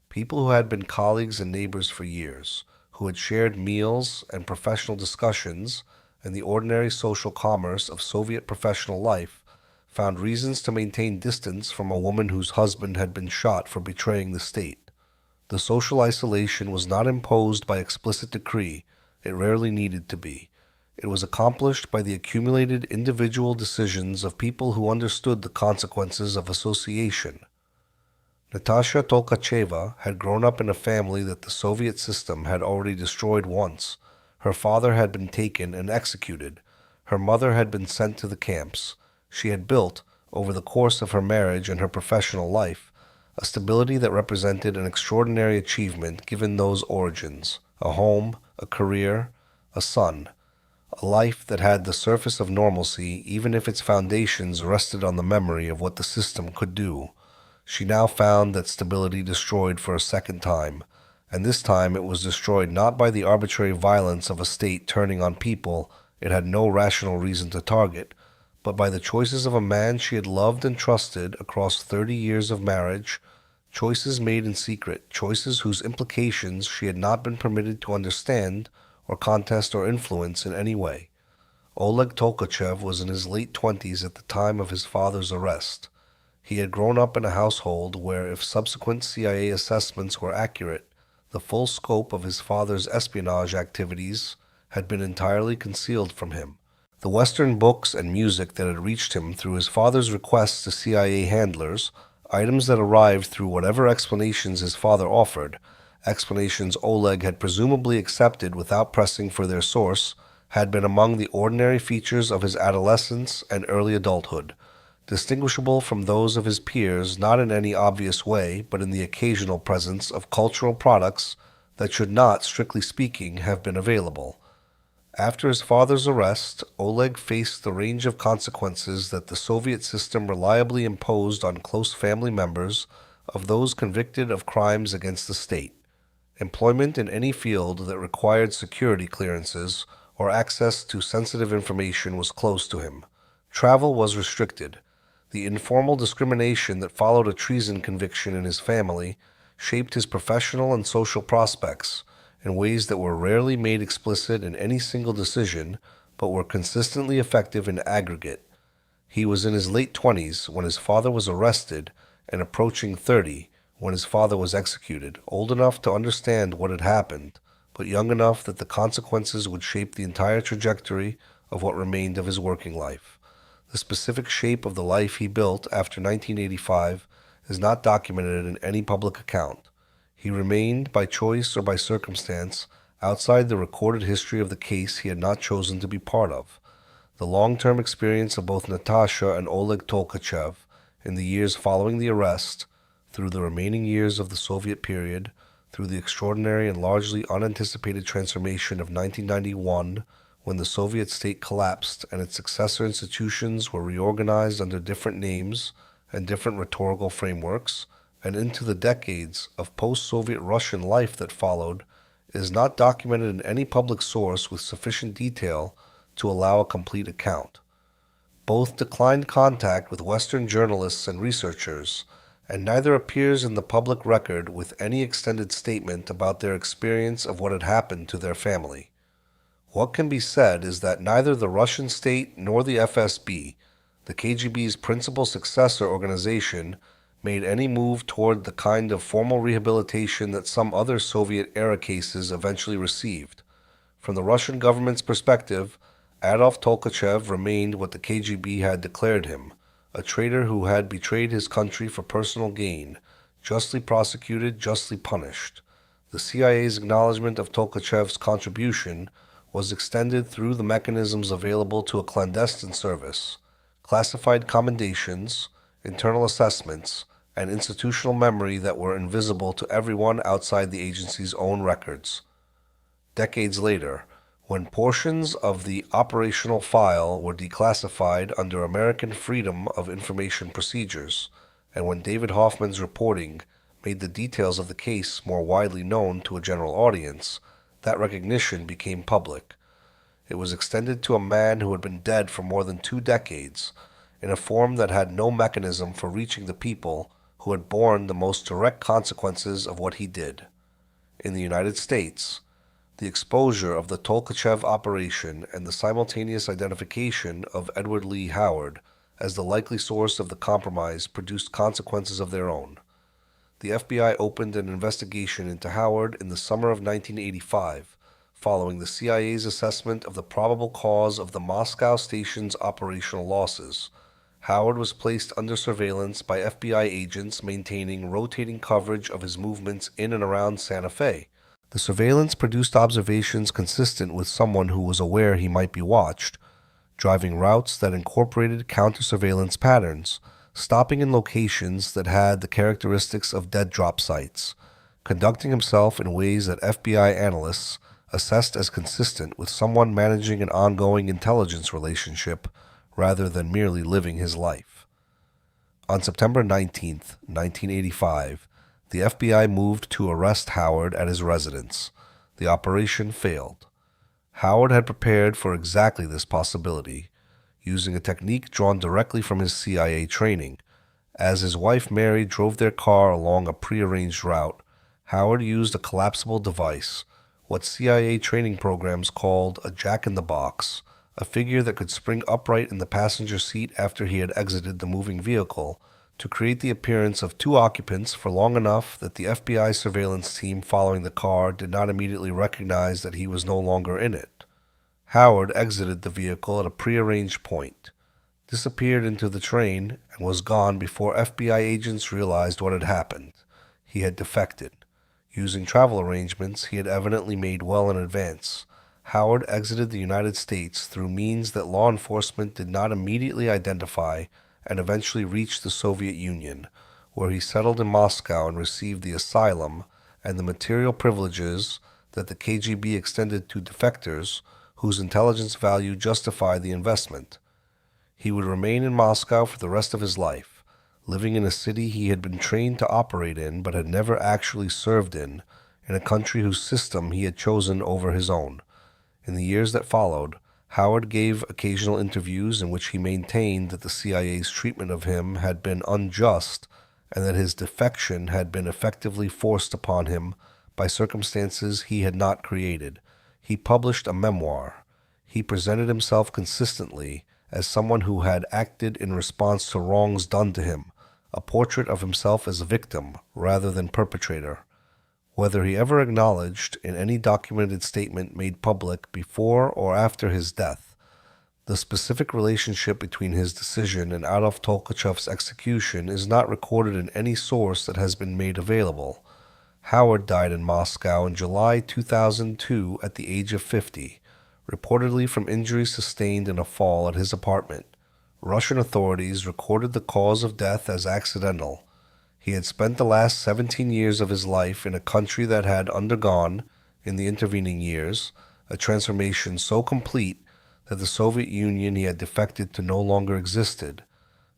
People who had been colleagues and neighbors for years, who had shared meals and professional discussions and the ordinary social commerce of Soviet professional life, found reasons to maintain distance from a woman whose husband had been shot for betraying the state. The social isolation was not imposed by explicit decree. It rarely needed to be. It was accomplished by the accumulated individual decisions of people who understood the consequences of association. Natasha Tolkacheva had grown up in a family that the Soviet system had already destroyed once. Her father had been taken and executed. Her mother had been sent to the camps. She had built, over the course of her marriage and her professional life, a stability that represented an extraordinary achievement given those origins: a home, a career, a son, a life that had the surface of normalcy even if its foundations rested on the memory of what the system could do. She now found that stability destroyed for a second time, and this time it was destroyed not by the arbitrary violence of a state turning on people it had no rational reason to target, but by the choices of a man she had loved and trusted across 30 years of marriage, choices made in secret, choices whose implications she had not been permitted to understand or contest or influence in any way. Oleg Tolkachev was in his late 20s at the time of his father's arrest. He had grown up in a household where, if subsequent CIA assessments were accurate, the full scope of his father's espionage activities had been entirely concealed from him. The Western books and music that had reached him through his father's requests to CIA handlers, items that arrived through whatever explanations his father offered, explanations Oleg had presumably accepted without pressing for their source, had been among the ordinary features of his adolescence and early adulthood, distinguishable from those of his peers not in any obvious way, but in the occasional presence of cultural products that should not, strictly speaking, have been available. After his father's arrest, Oleg faced the range of consequences that the Soviet system reliably imposed on close family members of those convicted of crimes against the state. Employment in any field that required security clearances or access to sensitive information was closed to him. Travel was restricted. The informal discrimination that followed a treason conviction in his family shaped his professional and social prospects in ways that were rarely made explicit in any single decision, but were consistently effective in aggregate. He was in his late 20s when his father was arrested and approaching 30 when his father was executed, old enough to understand what had happened, but young enough that the consequences would shape the entire trajectory of what remained of his working life. The specific shape of the life he built after 1985 is not documented in any public account. He remained, by choice or by circumstance, outside the recorded history of the case he had not chosen to be part of. The long-term experience of both Natasha and Oleg Tolkachev in the years following the arrest, through the remaining years of the Soviet period, through the extraordinary and largely unanticipated transformation of 1991, when the Soviet state collapsed and its successor institutions were reorganized under different names and different rhetorical frameworks, and into the decades of post-Soviet Russian life that followed, is not documented in any public source with sufficient detail to allow a complete account. Both declined contact with Western journalists and researchers, and neither appears in the public record with any extended statement about their experience of what had happened to their family. What can be said is that neither the Russian state nor the FSB, the KGB's principal successor organization, made any move toward the kind of formal rehabilitation that some other Soviet-era cases eventually received. From the Russian government's perspective, Adolf Tolkachev remained what the KGB had declared him, a traitor who had betrayed his country for personal gain, justly prosecuted, justly punished. The CIA's acknowledgement of Tolkachev's contribution was extended through the mechanisms available to a clandestine service, classified commendations, internal assessments, and institutional memory that were invisible to everyone outside the agency's own records. Decades later, when portions of the operational file were declassified under American Freedom of Information procedures, and when David Hoffman's reporting made the details of the case more widely known to a general audience, that recognition became public. It was extended to a man who had been dead for more than 2 decades, in a form that had no mechanism for reaching the people who had borne the most direct consequences of what he did. In the United States, the exposure of the Tolkachev operation and the simultaneous identification of Edward Lee Howard as the likely source of the compromise produced consequences of their own. The FBI opened an investigation into Howard in the summer of 1985, following the CIA's assessment of the probable cause of the Moscow station's operational losses. Howard was placed under surveillance by FBI agents maintaining rotating coverage of his movements in and around Santa Fe. The surveillance produced observations consistent with someone who was aware he might be watched, driving routes that incorporated counter-surveillance patterns, stopping in locations that had the characteristics of dead drop sites, conducting himself in ways that FBI analysts assessed as consistent with someone managing an ongoing intelligence relationship rather than merely living his life. On September 19, 1985, the FBI moved to arrest Howard at his residence. The operation failed. Howard had prepared for exactly this possibility, using a technique drawn directly from his CIA training. As his wife Mary drove their car along a prearranged route, Howard used a collapsible device, what CIA training programs called a jack-in-the-box, a figure that could spring upright in the passenger seat after he had exited the moving vehicle, to create the appearance of 2 occupants for long enough that the FBI surveillance team following the car did not immediately recognize that he was no longer in it. Howard exited the vehicle at a prearranged point, disappeared into the train, and was gone before FBI agents realized what had happened. He had defected. Using travel arrangements he had evidently made well in advance, Howard exited the United States through means that law enforcement did not immediately identify and eventually reached the Soviet Union, where he settled in Moscow and received the asylum and the material privileges that the KGB extended to defectors whose intelligence value justified the investment. He would remain in Moscow for the rest of his life, living in a city he had been trained to operate in but had never actually served in a country whose system he had chosen over his own. In the years that followed, Howard gave occasional interviews in which he maintained that the CIA's treatment of him had been unjust and that his defection had been effectively forced upon him by circumstances he had not created. He published a memoir. He presented himself consistently as someone who had acted in response to wrongs done to him, a portrait of himself as a victim rather than perpetrator. Whether he ever acknowledged in any documented statement made public before or after his death the specific relationship between his decision and Adolf Tolkachev's execution is not recorded in any source that has been made available. Howard died in Moscow in July 2002 at the age of 50, reportedly from injuries sustained in a fall at his apartment. Russian authorities recorded the cause of death as accidental. He had spent the last 17 years of his life in a country that had undergone, in the intervening years, a transformation so complete that the Soviet Union he had defected to no longer existed.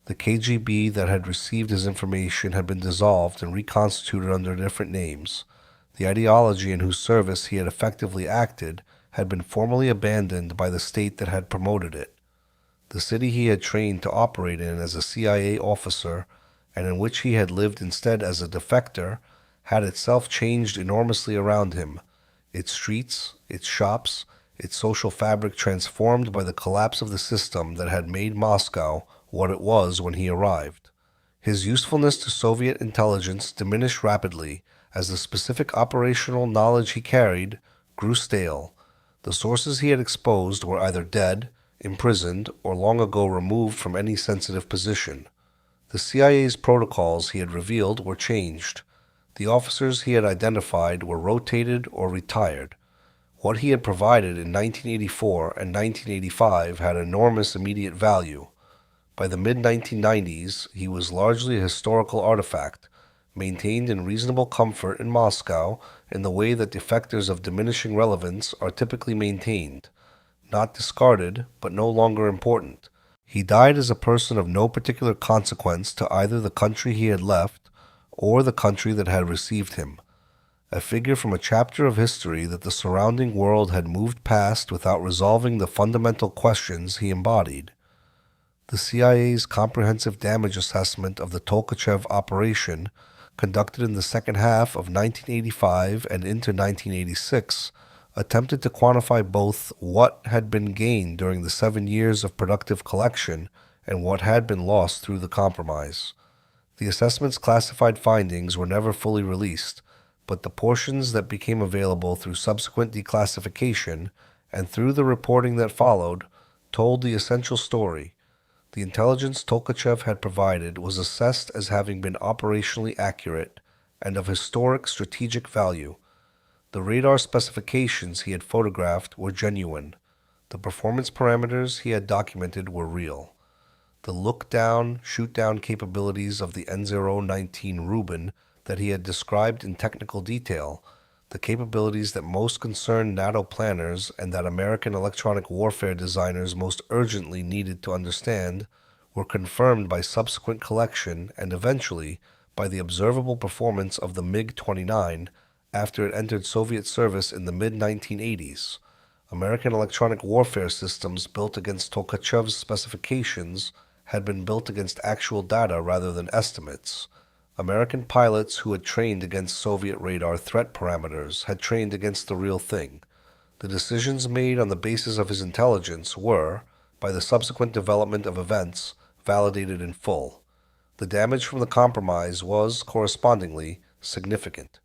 The KGB that had received his information had been dissolved and reconstituted under different names. The ideology in whose service he had effectively acted had been formally abandoned by the state that had promoted it. The city he had trained to operate in as a CIA officer, and in which he had lived instead as a defector, had itself changed enormously around him, its streets, its shops, its social fabric transformed by the collapse of the system that had made Moscow what it was when he arrived. His usefulness to Soviet intelligence diminished rapidly as the specific operational knowledge he carried grew stale. The sources he had exposed were either dead, imprisoned, or long ago removed from any sensitive position. The CIA's protocols he had revealed were changed. The officers he had identified were rotated or retired. What he had provided in 1984 and 1985 had enormous immediate value. By the mid-1990s, he was largely a historical artifact, maintained in reasonable comfort in Moscow in the way that defectors of diminishing relevance are typically maintained, not discarded, but no longer important. He died as a person of no particular consequence to either the country he had left or the country that had received him, a figure from a chapter of history that the surrounding world had moved past without resolving the fundamental questions he embodied. The CIA's comprehensive damage assessment of the Tolkachev operation, conducted in the second half of 1985 and into 1986, attempted to quantify both what had been gained during the 7 years of productive collection and what had been lost through the compromise. The assessment's classified findings were never fully released, but the portions that became available through subsequent declassification and through the reporting that followed told the essential story. The intelligence Tolkachev had provided was assessed as having been operationally accurate and of historic strategic value. The radar specifications he had photographed were genuine. The performance parameters he had documented were real. The look-down, shoot-down capabilities of the N019 Rubin that he had described in technical detail, the capabilities that most concerned NATO planners and that American electronic warfare designers most urgently needed to understand, were confirmed by subsequent collection and eventually by the observable performance of the MiG-29 after it entered Soviet service in the mid-1980s. American electronic warfare systems built against Tolkachev's specifications had been built against actual data rather than estimates. American pilots who had trained against Soviet radar threat parameters had trained against the real thing. The decisions made on the basis of his intelligence were, by the subsequent development of events, validated in full. The damage from the compromise was, correspondingly, significant.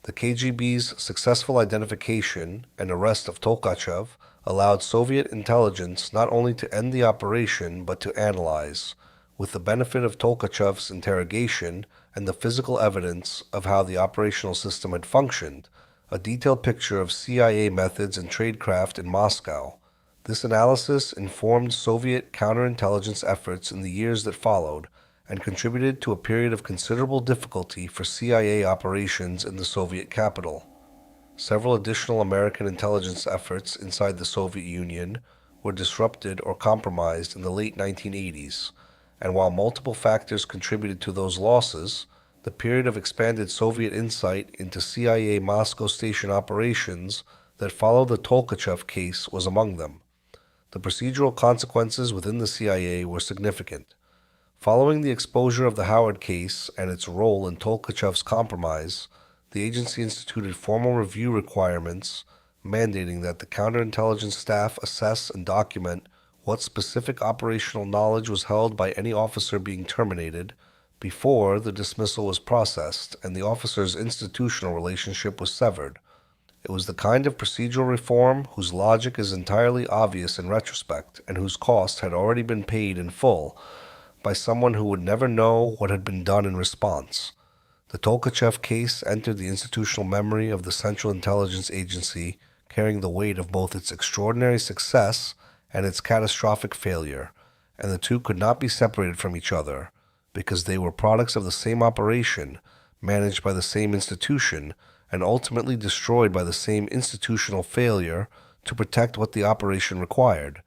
The KGB's successful identification and arrest of Tolkachev allowed Soviet intelligence not only to end the operation but to analyze, with the benefit of Tolkachev's interrogation and the physical evidence of how the operational system had functioned, a detailed picture of CIA methods and tradecraft in Moscow. This analysis informed Soviet counterintelligence efforts in the years that followed and contributed to a period of considerable difficulty for CIA operations in the Soviet capital. Several additional American intelligence efforts inside the Soviet Union were disrupted or compromised in the late 1980s, and while multiple factors contributed to those losses, the period of expanded Soviet insight into CIA Moscow station operations that followed the Tolkachev case was among them. The procedural consequences within the CIA were significant. Following the exposure of the Howard case and its role in Tolkachev's compromise, the agency instituted formal review requirements mandating that the counterintelligence staff assess and document what specific operational knowledge was held by any officer being terminated before the dismissal was processed and the officer's institutional relationship was severed. It was the kind of procedural reform whose logic is entirely obvious in retrospect and whose cost had already been paid in full by someone who would never know what had been done in response. The Tolkachev case entered the institutional memory of the Central Intelligence Agency, carrying the weight of both its extraordinary success and its catastrophic failure, and the two could not be separated from each other, because they were products of the same operation, managed by the same institution, and ultimately destroyed by the same institutional failure to protect what the operation required.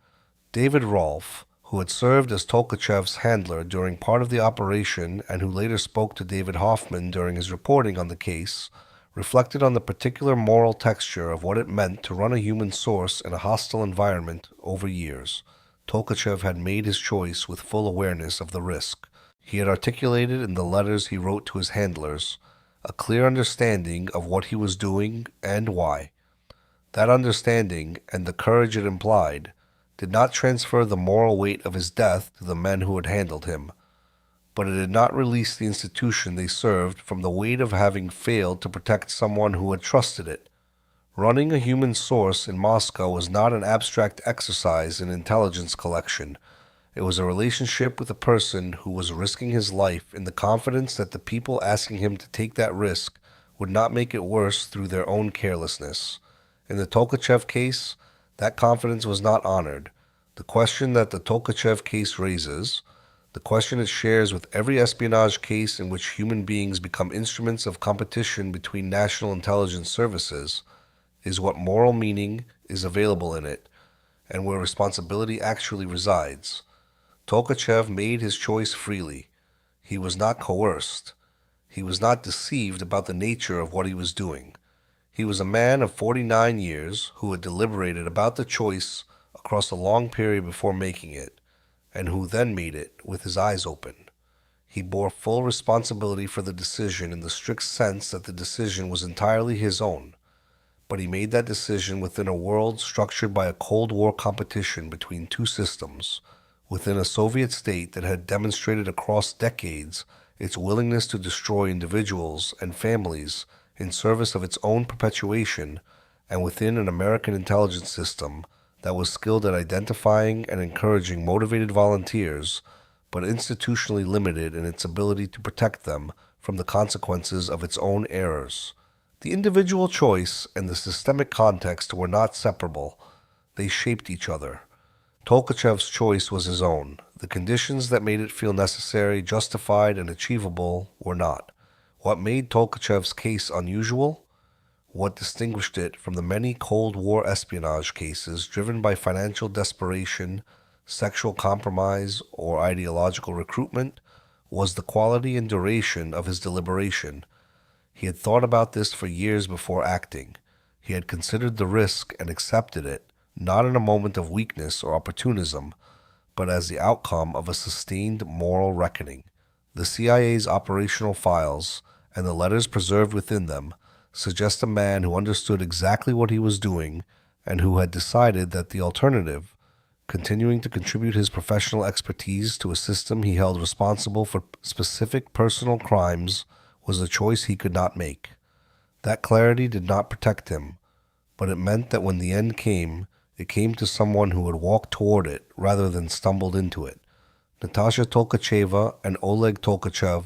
David Rolfe, who had served as Tolkachev's handler during part of the operation and who later spoke to David Hoffman during his reporting on the case, reflected on the particular moral texture of what it meant to run a human source in a hostile environment over years. Tolkachev had made his choice with full awareness of the risk. He had articulated in the letters he wrote to his handlers a clear understanding of what he was doing and why. That understanding, and the courage it implied, did not transfer the moral weight of his death to the men who had handled him, but it did not release the institution they served from the weight of having failed to protect someone who had trusted it. Running a human source in Moscow was not an abstract exercise in intelligence collection. It was a relationship with a person who was risking his life in the confidence that the people asking him to take that risk would not make it worse through their own carelessness. In the Tolkachev case, that confidence was not honored. The question that the Tolkachev case raises, the question it shares with every espionage case in which human beings become instruments of competition between national intelligence services, is what moral meaning is available in it, and where responsibility actually resides. Tolkachev made his choice freely. He was not coerced. He was not deceived about the nature of what he was doing. He was a man of 49 years who had deliberated about the choice across a long period before making it, and who then made it with his eyes open. He bore full responsibility for the decision in the strict sense that the decision was entirely his own, but he made that decision within a world structured by a Cold War competition between two systems, within a Soviet state that had demonstrated across decades its willingness to destroy individuals and families in service of its own perpetuation, and within an American intelligence system that was skilled at identifying and encouraging motivated volunteers, but institutionally limited in its ability to protect them from the consequences of its own errors. The individual choice and the systemic context were not separable. They shaped each other. Tolkachev's choice was his own. The conditions that made it feel necessary, justified, and achievable were not. What made Tolkachev's case unusual? What distinguished it from the many Cold War espionage cases driven by financial desperation, sexual compromise, or ideological recruitment was the quality and duration of his deliberation. He had thought about this for years before acting. He had considered the risk and accepted it, not in a moment of weakness or opportunism, but as the outcome of a sustained moral reckoning. The CIA's operational files and the letters preserved within them suggest a man who understood exactly what he was doing and who had decided that the alternative, continuing to contribute his professional expertise to a system he held responsible for specific personal crimes, was a choice he could not make. That clarity did not protect him, but it meant that when the end came, it came to someone who had walked toward it rather than stumbled into it. Natasha Tolkacheva and Oleg Tolkachev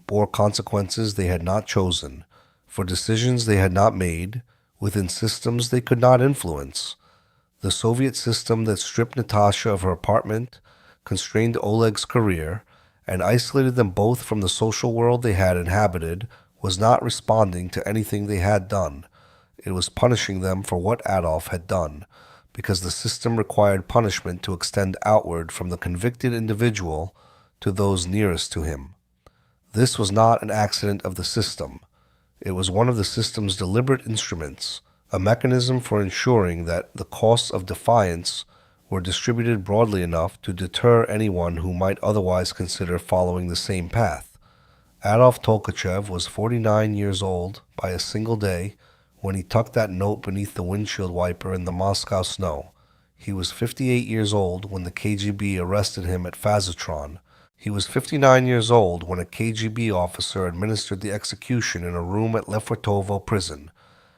bore consequences they had not chosen, for decisions they had not made, within systems they could not influence. The Soviet system that stripped Natasha of her apartment, constrained Oleg's career, and isolated them both from the social world they had inhabited was not responding to anything they had done. It was punishing them for what Adolf had done, because the system required punishment to extend outward from the convicted individual to those nearest to him. This was not an accident of the system. It was one of the system's deliberate instruments, a mechanism for ensuring that the costs of defiance were distributed broadly enough to deter anyone who might otherwise consider following the same path. Adolf Tolkachev was 49 years old by a single day when he tucked that note beneath the windshield wiper in the Moscow snow. He was 58 years old when the KGB arrested him at Phazotron. He was 59 years old when a KGB officer administered the execution in a room at Lefortovo prison,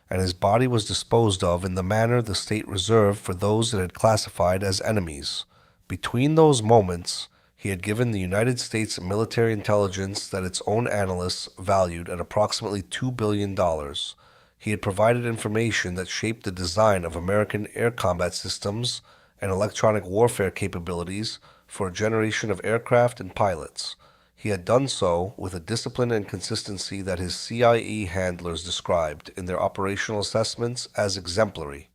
and his body was disposed of in the manner the state reserved for those it had classified as enemies. Between those moments, he had given the United States military intelligence that its own analysts valued at approximately $2 billion. He had provided information that shaped the design of American air combat systems and electronic warfare capabilities for a generation of aircraft and pilots. He had done so with a discipline and consistency that his CIE handlers described in their operational assessments as exemplary.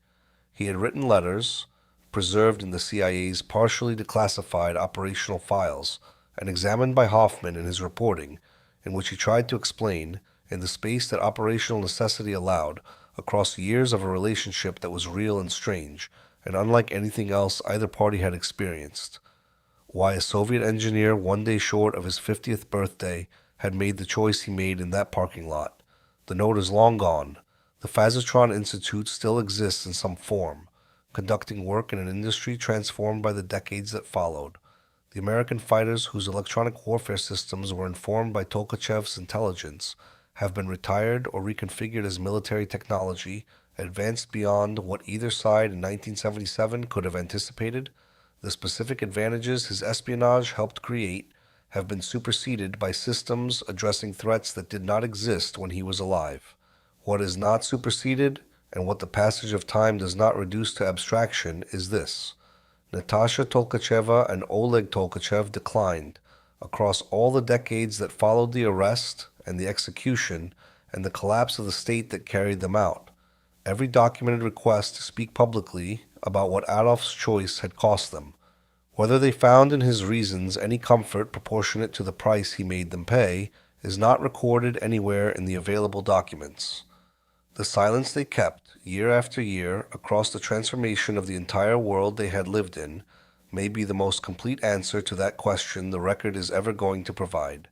He had written letters, preserved in the CIA's partially declassified operational files, and examined by Hoffman in his reporting, in which he tried to explain, in the space that operational necessity allowed, across years of a relationship that was real and strange, and unlike anything else either party had experienced, why a Soviet engineer 1 day short of his 50th birthday had made the choice he made in that parking lot. The note is long gone. The Phazotron Institute still exists in some form, conducting work in an industry transformed by the decades that followed. The American fighters whose electronic warfare systems were informed by Tolkachev's intelligence have been retired or reconfigured as military technology, advanced beyond what either side in 1977 could have anticipated. The specific advantages his espionage helped create have been superseded by systems addressing threats that did not exist when he was alive. What is not superseded, and what the passage of time does not reduce to abstraction, is this. Natasha Tolkacheva and Oleg Tolkachev declined, across all the decades that followed the arrest and the execution and the collapse of the state that carried them out. Every documented request to speak publicly about what Adolf's choice had cost them. Whether they found in his reasons any comfort proportionate to the price he made them pay is not recorded anywhere in the available documents. The silence they kept, year after year, across the transformation of the entire world they had lived in, may be the most complete answer to that question the record is ever going to provide.